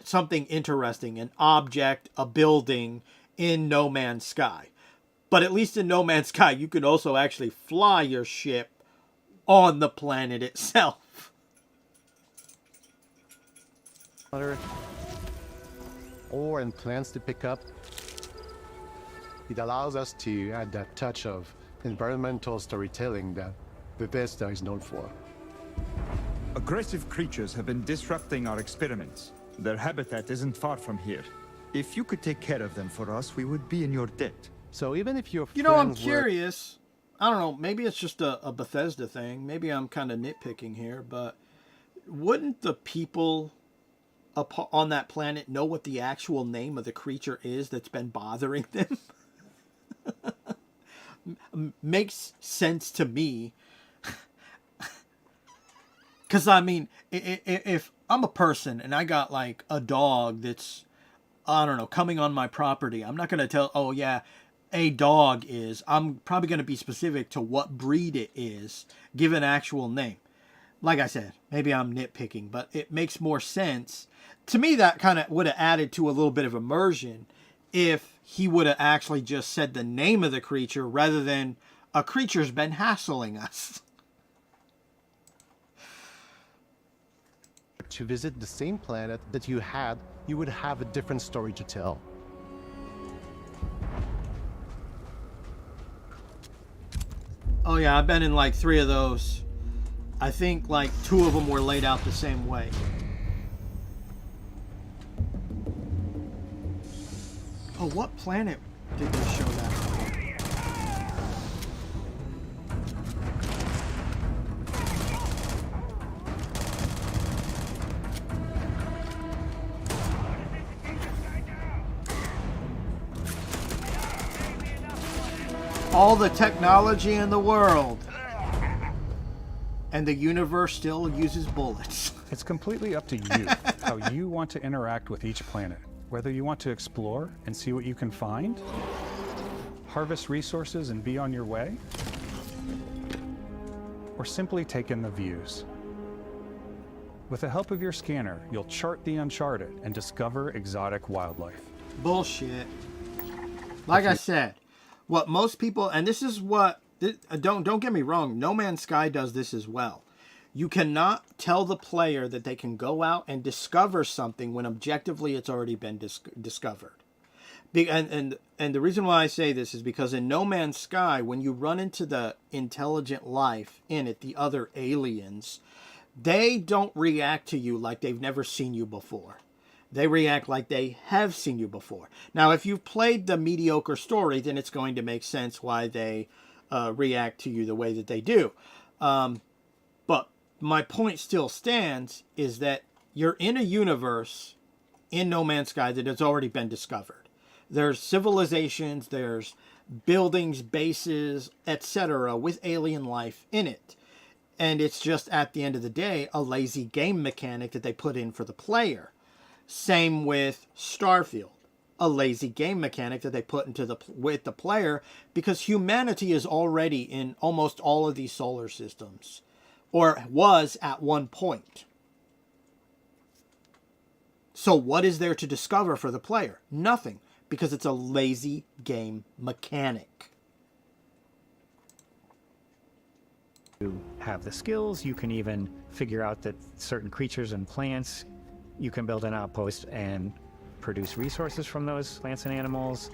something interesting, an object, a building in No Man's Sky. But at least in No Man's Sky, you can also actually fly your ship on the planet itself. Ore and plants to pick up. It allows us to add that touch of environmental storytelling that Bethesda is known for. Aggressive creatures have been disrupting our experiments. Their habitat isn't far from here. If you could take care of them for us, we would be in your debt. So even if your You know, I'm curious. I don't know, maybe it's just a Bethesda thing. Maybe I'm kind of nitpicking here, but wouldn't the people on that planet know what the actual name of the creature is that's been bothering them? Makes sense to me. Because, I mean, if I'm a person and I got, like, a dog that's, I don't know, coming on my property, I'm not going to tell, oh, yeah, a dog is. I'm probably going to be specific to what breed it is, give an actual name. Like I said, maybe I'm nitpicking, but it makes more sense. To me, that kind of would have added to a little bit of immersion if he would have actually just said the name of the creature rather than a creature's been hassling us. To visit the same planet that you had, you would have a different story to tell. Oh yeah, I've been in like 3 of those. I think like 2 of them were laid out the same way. Oh, what planet did they show that on? all the technology in the world, and the universe still uses bullets. It's completely up to you how you want to interact with each planet. Whether you want to explore and see what you can find, harvest resources and be on your way, or simply take in the views. With the help of your scanner, you'll chart the uncharted and discover exotic wildlife. Bullshit. Like I said, what most people, and this is what, don't get me wrong, No Man's Sky does this as well. You cannot tell the player that they can go out and discover something when objectively it's already been discovered. And the reason why I say this is because in No Man's Sky, when you run into the intelligent life in it, the other aliens, they don't react to you like they've never seen you before. They react like they have seen you before. Now, if you've played the mediocre story, then it's going to make sense why they react to you the way that they do. But my point still stands, is that you're in a universe in No Man's Sky that has already been discovered. There's civilizations, there's buildings, bases, etc. with alien life in it. And it's just, at the end of the day, a lazy game mechanic that they put in for the player. Same with Starfield. A lazy game mechanic that they put into with the player, because humanity is already in almost all of these solar systems. Or was at one point. So what is there to discover for the player? Nothing. Because it's a lazy game mechanic. You have the skills, you can even figure out that certain creatures and plants, you can build an outpost and produce resources from those plants and animals.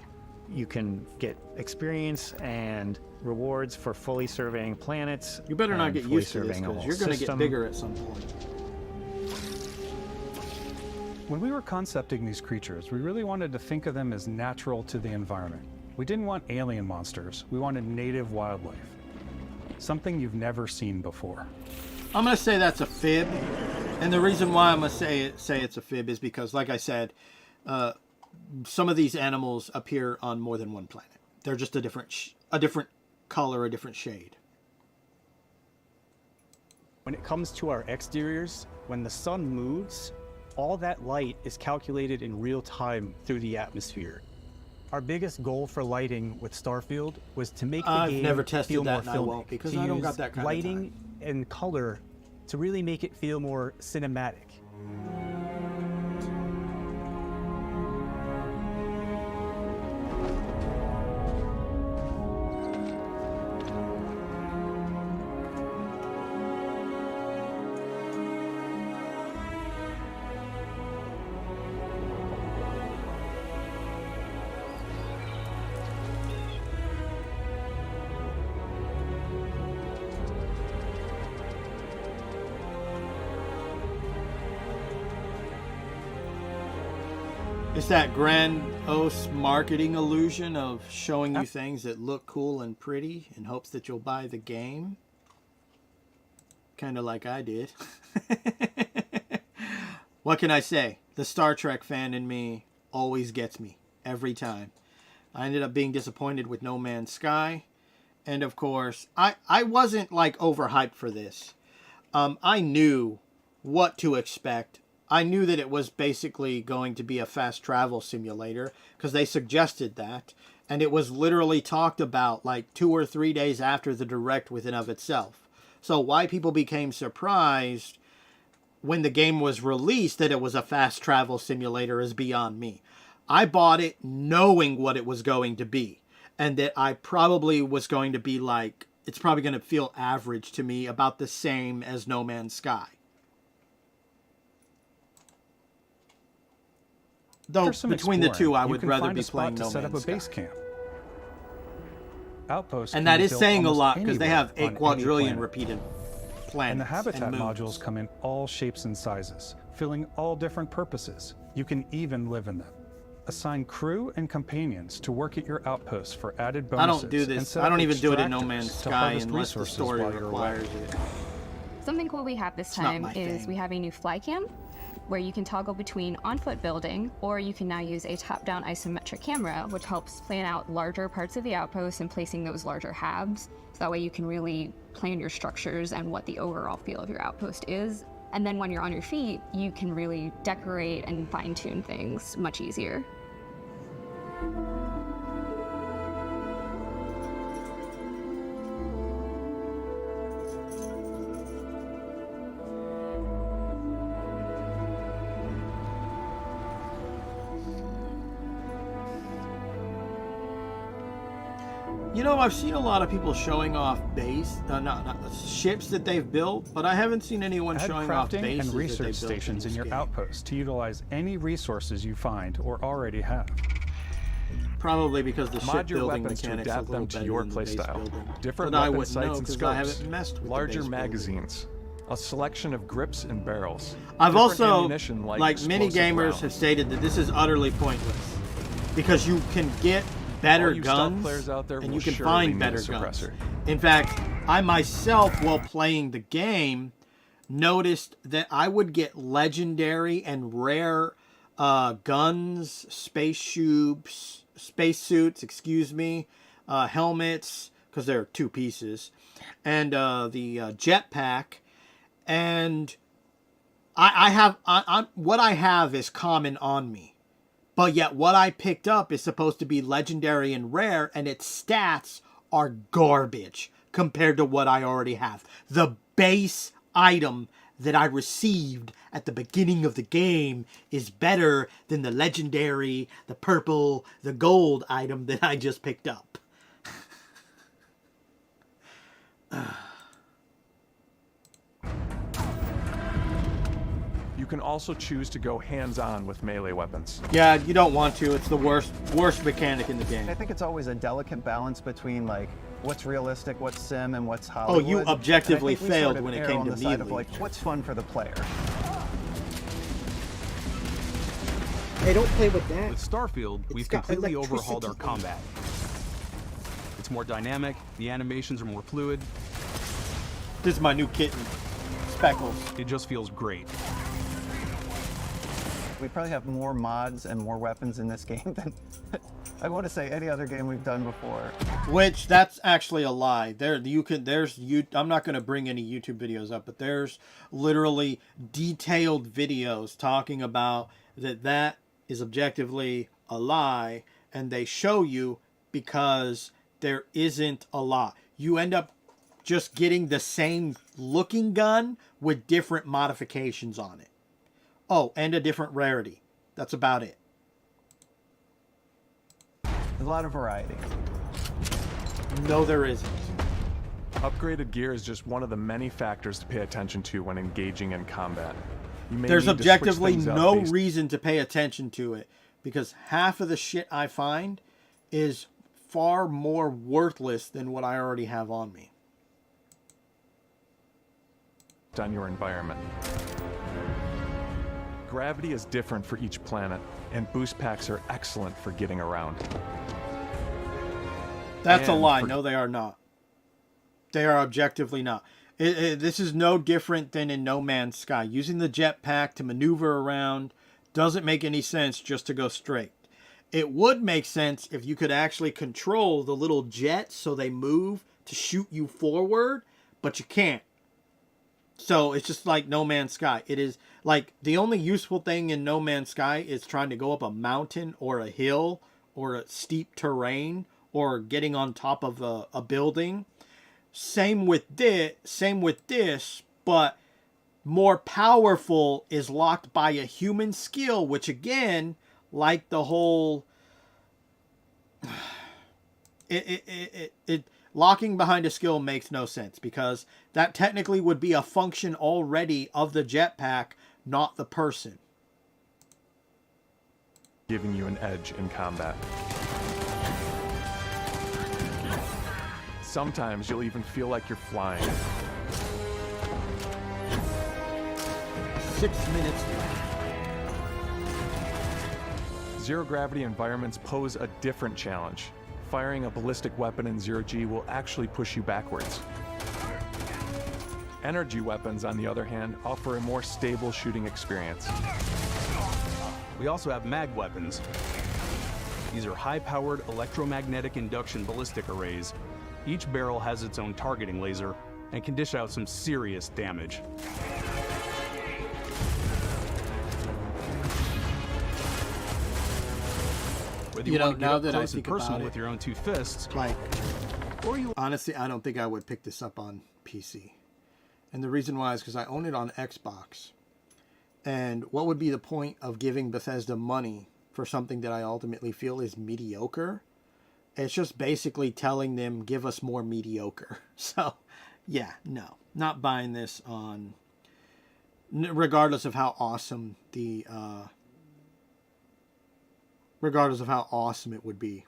You can get experience and rewards for fully surveying planets. You better not get used to this, because you're going to get bigger at some point. When we were concepting these creatures, we really wanted to think of them as natural to the environment. We didn't want alien monsters, we wanted native wildlife. Something you've never seen before. I'm going to say that's a fib. And the reason why I'm going to say it's a fib is because, like I said, some of these animals appear on more than one planet. They're just a different color, a different shade. When it comes to our exteriors, when the sun moves, all that light is calculated in real time through the atmosphere. Our biggest goal for lighting with Starfield was to make the game never tested feel that, more and I filmic. won't, because to I don't use got that kind of lighting and color to really make it feel more cinematic. It's that grandiose marketing illusion of showing you things that look cool and pretty in hopes that you'll buy the game. Kind of like I did. What can I say? The Star Trek fan in me always gets me. Every time. I ended up being disappointed with No Man's Sky. And of course, I wasn't like overhyped for this. I knew what to expect. I knew that it was basically going to be a fast travel simulator because they suggested that. And it was literally talked about like 2 or 3 days after the Direct within of itself. So why people became surprised when the game was released that it was a fast travel simulator is beyond me. I bought it knowing what it was going to be. And that I probably was going to be like, it's probably going to feel average to me, about the same as No Man's Sky. Though between the two, I would rather be playing No Man's Sky. Set up a base camp. Outposts, and that is saying a lot because they have a quadrillion repeated planets. And the habitat moons. modules come in all shapes and sizes, filling all different purposes. You can even live in them. Assign crew and companions to work at your outposts for added bonuses. I don't do this. I don't even do it in No Man's Sky unless the story requires it. Something cool we have this time is we have a new fly cam. where you can toggle between on-foot building, or you can now use a top-down isometric camera, which helps plan out larger parts of the outpost and placing those larger halves. So that way you can really plan your structures and what the overall feel of your outpost is. And then when you're on your feet, you can really decorate and fine-tune things much easier. You know, I've seen a lot of people showing off ships that they've built, but I haven't seen anyone Add showing off crafting bases and research that they've built stations in your game. outpost to utilize any resources you find or already have. Probably because the Mod ship your building weapons to mechanics a adapt little them to better your than the base playstyle. building. Different But I weapon wouldn't sights know and 'cause scopes. I haven't messed with the larger base building. magazines. A selection of grips and barrels. I've Different also, ammunition like many explosive gamers rounds. have stated, that this is utterly pointless because you can get All better you stealth guns players out there and will you can surely find need better a guns. suppressor. In fact, I myself, while playing the game, noticed that I would get legendary and rare guns, spacesuits, helmets, because they're 2 pieces, and the jetpack, and what I have is common on me. But yet what I picked up is supposed to be legendary and rare, and its stats are garbage compared to what I already have. The base item that I received at the beginning of the game is better than the legendary, the purple, the gold item that I just picked up. You can also choose to go hands-on with melee weapons. Yeah, you don't want to. It's the worst mechanic in the game. I think it's always a delicate balance between like what's realistic, what's sim, and what's Oh, Hollywood. you objectively And I think we failed sort of when it err came on to the side of melee. like what's fun for the player. Hey, don't play with that. With Starfield, we've got completely overhauled our electricity. combat. It's more dynamic, the animations are more fluid. This is my new kitten, Speckles. It just feels great. We probably have more mods and more weapons in this game than I want to say any other game we've done before. Which, that's actually a lie. I'm not going to bring any YouTube videos up, but there's literally detailed videos talking about that is objectively a lie, and they show you because there isn't a lot. You end up just getting the same looking gun with different modifications on it. Oh, and a different rarity. That's about it. There's a lot of variety. No, there isn't. Upgraded gear is just one of the many factors to pay attention to when engaging in combat. You may There's need to switch objectively things up no based- reason to pay attention to it, because half of the shit I find is far more worthless than what I already have on me. on your environment. Gravity is different for each planet, and boost packs are excellent for getting around. That's a And lie. for- No, they are not. They are objectively not. This is no different than in No Man's Sky. Using the jetpack to maneuver around doesn't make any sense just to go straight. It would make sense if you could actually control the little jets so they move to shoot you forward, but you can't. So it's just like No Man's Sky. It is like the only useful thing in No Man's Sky is trying to go up a mountain or a hill or a steep terrain or getting on top of a building. Same with this, but more powerful is locked by a human skill, which again, like the whole locking behind a skill makes no sense, because that technically would be a function already of the jetpack, not the person. Giving you an edge in combat. Sometimes you'll even feel like you're flying. 6 minutes left. Zero gravity environments pose a different challenge. Firing a ballistic weapon in zero G will actually push you backwards. Energy weapons, on the other hand, offer a more stable shooting experience. We also have mag weapons. These are high-powered electromagnetic induction ballistic arrays. Each barrel has its own targeting laser and can dish out some serious damage. Whether you want to get now up that I close and think about personal it, with your own two fists, like, honestly, I don't think I would pick this up on PC. And the reason why is because I own it on Xbox. And what would be the point of giving Bethesda money for something that I ultimately feel is mediocre? It's just basically telling them, give us more mediocre. So, yeah, no. Not buying this on... Regardless of how awesome the... regardless of how awesome it would be.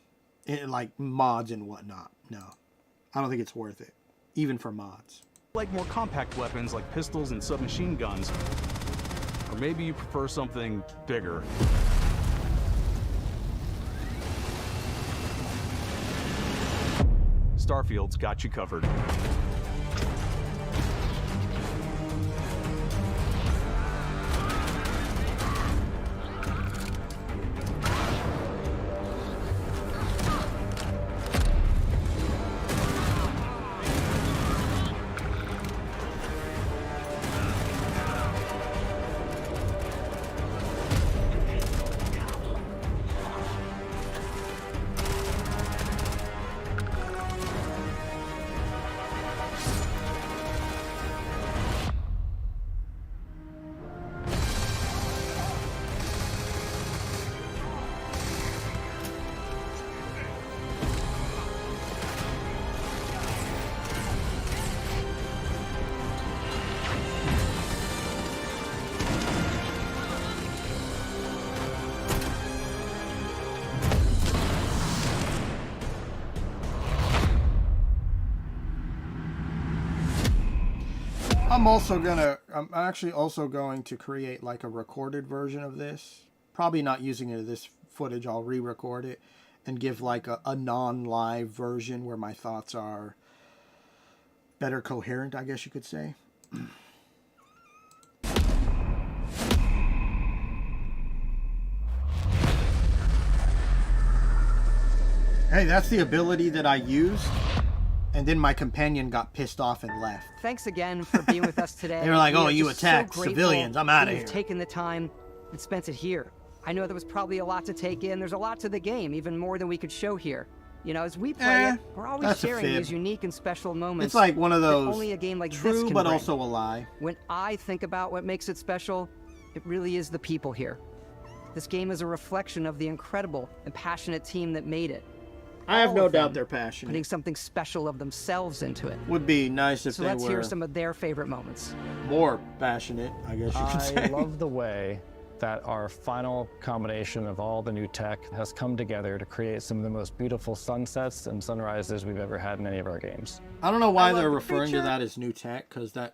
Like, mods and whatnot. No. I don't think it's worth it. Even for mods. like more compact weapons like pistols and submachine guns. Or maybe you prefer something bigger. Starfield's got you covered. I'm actually also going to create like a recorded version of this. Probably not using it this footage. I'll re-record it and give like a non-live version where my thoughts are better coherent, I guess you could say. Hey, that's the ability that I used. And then my companion got pissed off and left. Thanks again for being with us today. They were like, We oh, are you just attacked so grateful civilians. I'm outta that here. You've taken the time and spent it here. I know there was probably a lot to take in. There's a lot to the game, even more than we could show here. You know, as we play it, we're always that's a sharing fib. these unique and special moments. It's like one of that those only a game like true this can but bring. also a lie. When I think about what makes it special, it really is the people here. This game is a reflection of the incredible and passionate team that made it. I have All no of them doubt they're passionate. Putting something special of themselves into it. Would be nice if So they let's were hear some of their favorite moments. more passionate, I guess you could say. I love the way that our final combination of all the new tech has come together to create some of the most beautiful sunsets and sunrises we've ever had in any of our games. I don't know why they're referring to that as new tech, because that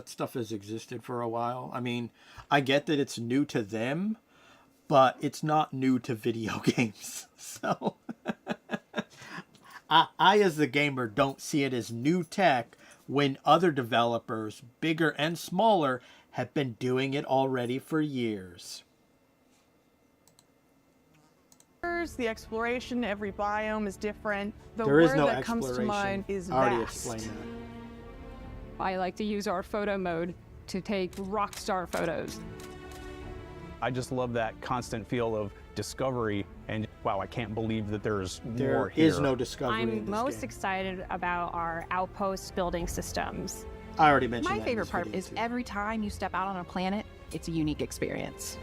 stuff has existed for a while. I mean, I get that it's new to them, but it's not new to video games. So I as the gamer don't see it as new tech when other developers, bigger and smaller, have been doing it already for years. The exploration, every biome is different. The There is word no that comes to exploration. mind is I already vast. explained that. I like to use our photo mode to take rock star photos. I just love that constant feel of discovery and wow, I can't believe that there's more There here. is no discovery in I'm this most game. excited about our outpost building systems. I already mentioned My that in favorite this part video, is too. every time you step out on a planet, it's a unique experience.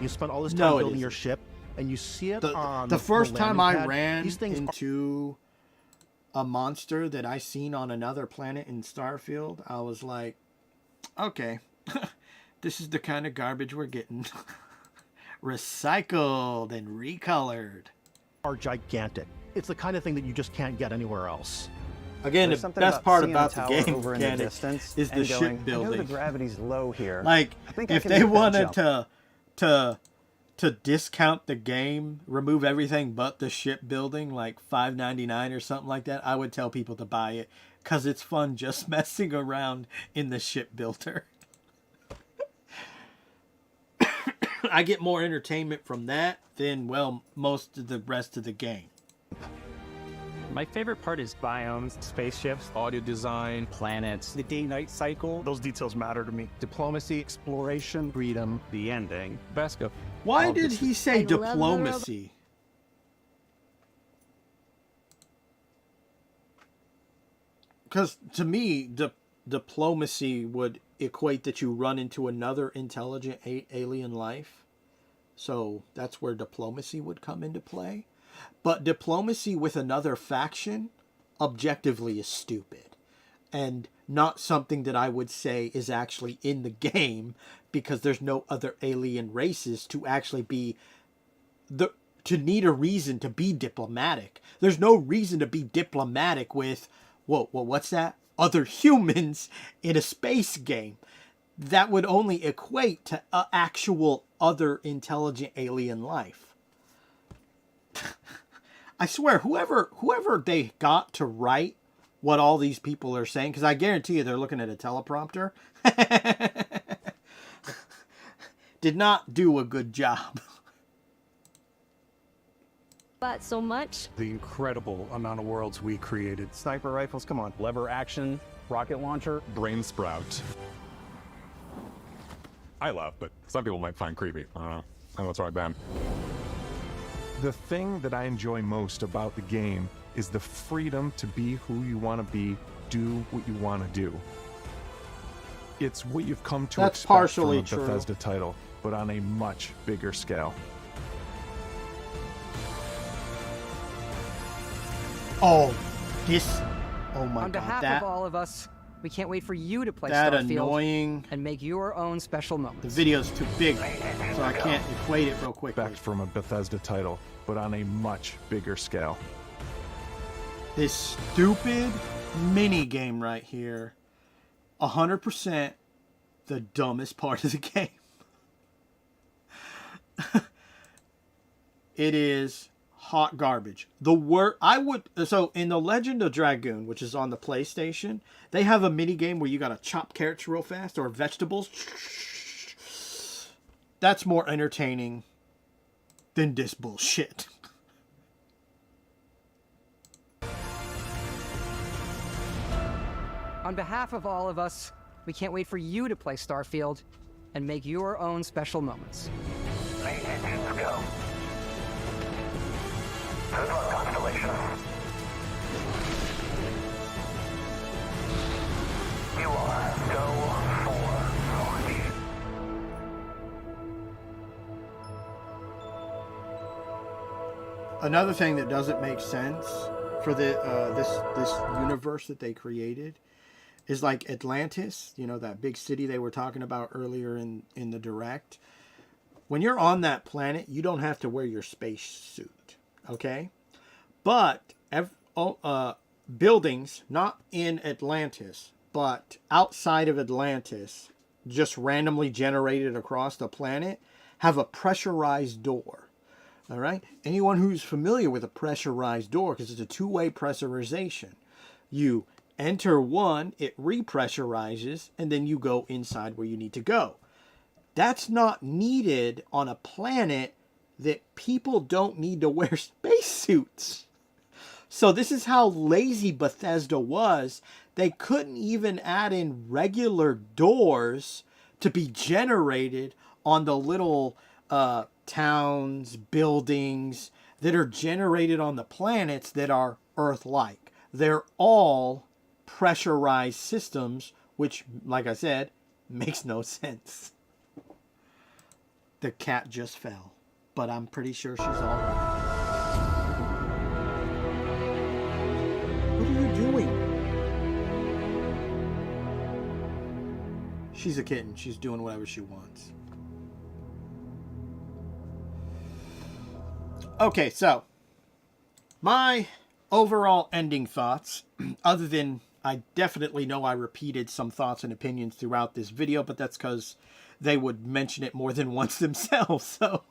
You spend all this time No, it building your isn't. ship, and you see it on The first time I landing pad. ran These things into a monster that I seen on another planet in Starfield, I was like, okay, this is the kind of garbage we're getting. Recycled and recolored. are gigantic. It's the kind of thing that you just can't get anywhere else. Again, There's the something best about part seeing about the the tower game over in the mechanic distance is the and ship going, I know building. the gravity's low here. Like, I think I if can they make that wanted jump. to discount the game, remove everything but the ship building, like $5.99 or something like that, I would tell people to buy it because it's fun just messing around in the shipbuilder. I get more entertainment from that than, well, most of the rest of the game. My favorite part is biomes, spaceships, audio design, planets. The day-night cycle. Those details matter to me. Diplomacy, exploration, freedom, the ending. Vesco. Why did he say I love the diplomacy? Because to me, diplomacy would equate that you run into another intelligent alien life. So that's where diplomacy would come into play. But diplomacy with another faction, objectively, is stupid. And not something that I would say is actually in the game, because there's no other alien races to actually be to need a reason to be diplomatic. There's no reason to be diplomatic with, what's that? Other humans in a space game. That would only equate to actual other intelligent alien life. I swear, whoever they got to write what all these people are saying, because I guarantee you they're looking at a teleprompter, did not do a good job. But so much. The incredible amount of worlds we created. Sniper rifles, come on. Lever action, rocket launcher. Brain sprout. I love, but some people might find creepy. I don't know. I know it's right, Ben. The thing that I enjoy most about the game is the freedom to be who you want to be, do what you want to do. It's what you've come to That's expect partially from a true. Bethesda title, but on a much bigger scale. Oh my On god, behalf that of all of us, we can't wait for you to play that Starfield annoying. and make your own special The moments. video's too big, so I can't equate it real quickly. Expect from a Bethesda title, but on a much bigger scale. This stupid mini game right here, 100% the dumbest part of the game. It is hot garbage. So in The Legend of Dragoon, which is on the PlayStation, they have a mini game where you gotta chop carrots real fast or vegetables. That's more entertaining than this bullshit. On behalf of all of us, we can't wait for you to play Starfield and make your own special moments. Main engines go. Good luck, Constellation. You are go for launch. Another thing that doesn't make sense for the this universe that they created is like Atlantis, you know, that big city they were talking about earlier in the Direct. When you're on that planet, you don't have to wear your space suit, okay? But buildings, not in Atlantis, but outside of Atlantis, just randomly generated across the planet, have a pressurized door. All right? Anyone who's familiar with a pressurized door, because it's a two-way pressurization, you enter one, it repressurizes, and then you go inside where you need to go. That's not needed on a planet that people don't need to wear spacesuits. So this is how lazy Bethesda was. They couldn't even add in regular doors to be generated on the little towns, buildings that are generated on the planets that are Earth-like. They're all pressurized systems, which, like I said, makes no sense. The cat just fell, but I'm pretty sure she's all right. What are you doing? She's a kitten. She's doing whatever she wants. Okay, so my overall ending thoughts, other than I definitely know I repeated some thoughts and opinions throughout this video, but that's because they would mention it more than once themselves. So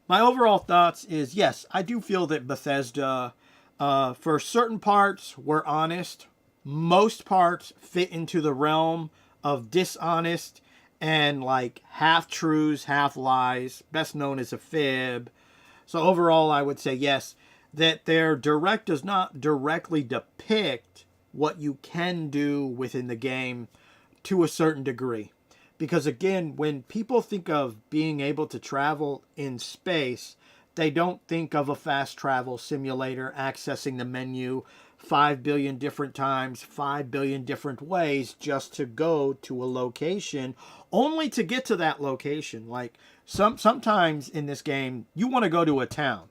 my overall thoughts is, yes, I do feel that Bethesda For certain parts, we're honest. Most parts fit into the realm of dishonest and like half truths, half lies, best known as a fib. So overall, I would say yes, that their direct does not directly depict what you can do within the game to a certain degree. Because again, when people think of being able to travel in space, they don't think of a fast travel simulator accessing the menu 5 billion different times, 5 billion different ways just to go to a location, only to get to that location. Like sometimes in this game, you want to go to a town.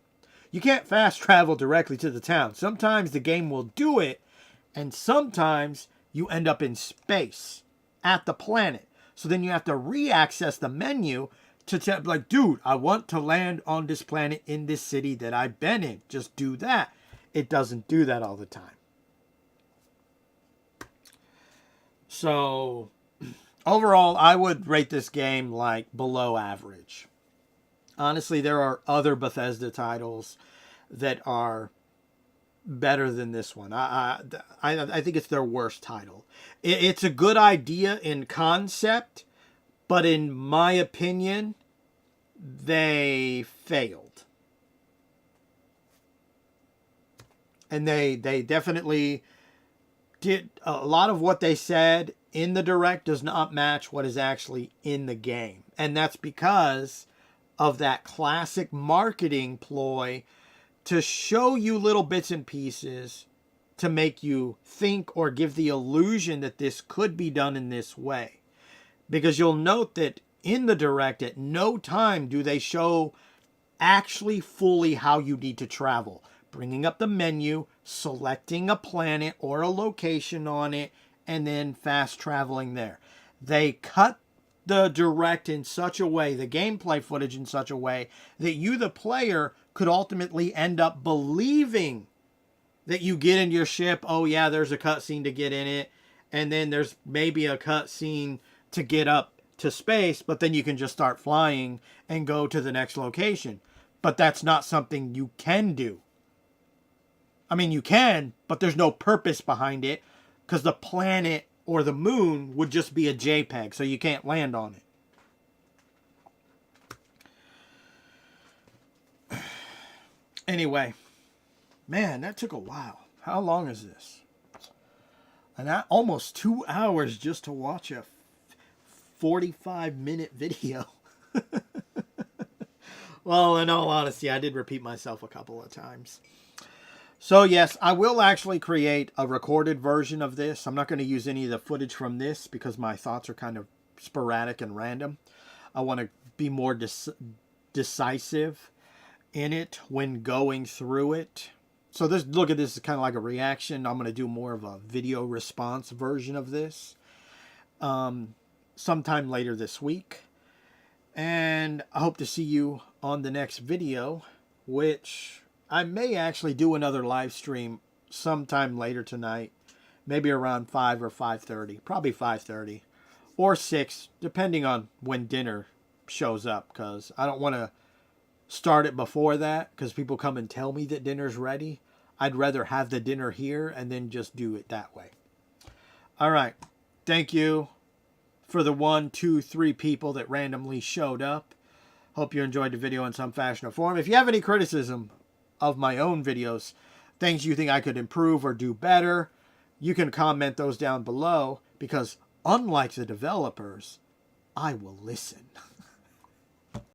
You can't fast travel directly to the town. Sometimes the game will do it, and sometimes you end up in space at the planet. So then you have to re-access the menu to tell, like, dude, I want to land on this planet in this city that I've been in. Just do that. It doesn't do that all the time. So overall, I would rate this game like below average. Honestly, there are other Bethesda titles that are better than this one. I think it's their worst title. It's a good idea in concept, but in my opinion, they failed. And they definitely did a lot of what they said in the Direct does not match what is actually in the game. And that's because of that classic marketing ploy to show you little bits and pieces to make you think or give the illusion that this could be done in this way. Because you'll note that in the Direct, at no time do they show actually fully how you need to travel. Bringing up the menu, selecting a planet or a location on it, and then fast traveling there. They cut the Direct in such a way, the gameplay footage in such a way, that you, the player, could ultimately end up believing that you get in your ship, oh yeah, there's a cutscene to get in it, and then there's maybe a cutscene to get up to space, but then you can just start flying and go to the next location. But that's not something you can do. I mean, you can, but there's no purpose behind it, because the planet or the moon would just be a JPEG, so you can't land on it. Anyway, man, that took a while. How long is this? And almost 2 hours just to watch a 45-minute video. Well, in all honesty, I did repeat myself a couple of times. So yes, I will actually create a recorded version of this. I'm not going to use any of the footage from this because my thoughts are kind of sporadic and random. I want to be more decisive in it when going through it. So this, look at this, is kind of like a reaction. I'm going to do more of a video response version of this sometime later this week. And I hope to see you on the next video, which I may actually do another live stream sometime later tonight. Maybe around 5 or 5:30. Probably 5:30. Or 6, depending on when dinner shows up. Because I don't want to start it before that, because people come and tell me that dinner's ready. I'd rather have the dinner here and then just do it that way. Alright. Thank you for the 1, 2, 3 people that randomly showed up. Hope you enjoyed the video in some fashion or form. If you have any criticism of my own videos, things you think I could improve or do better, you can comment those down below, because unlike the developers, I will listen.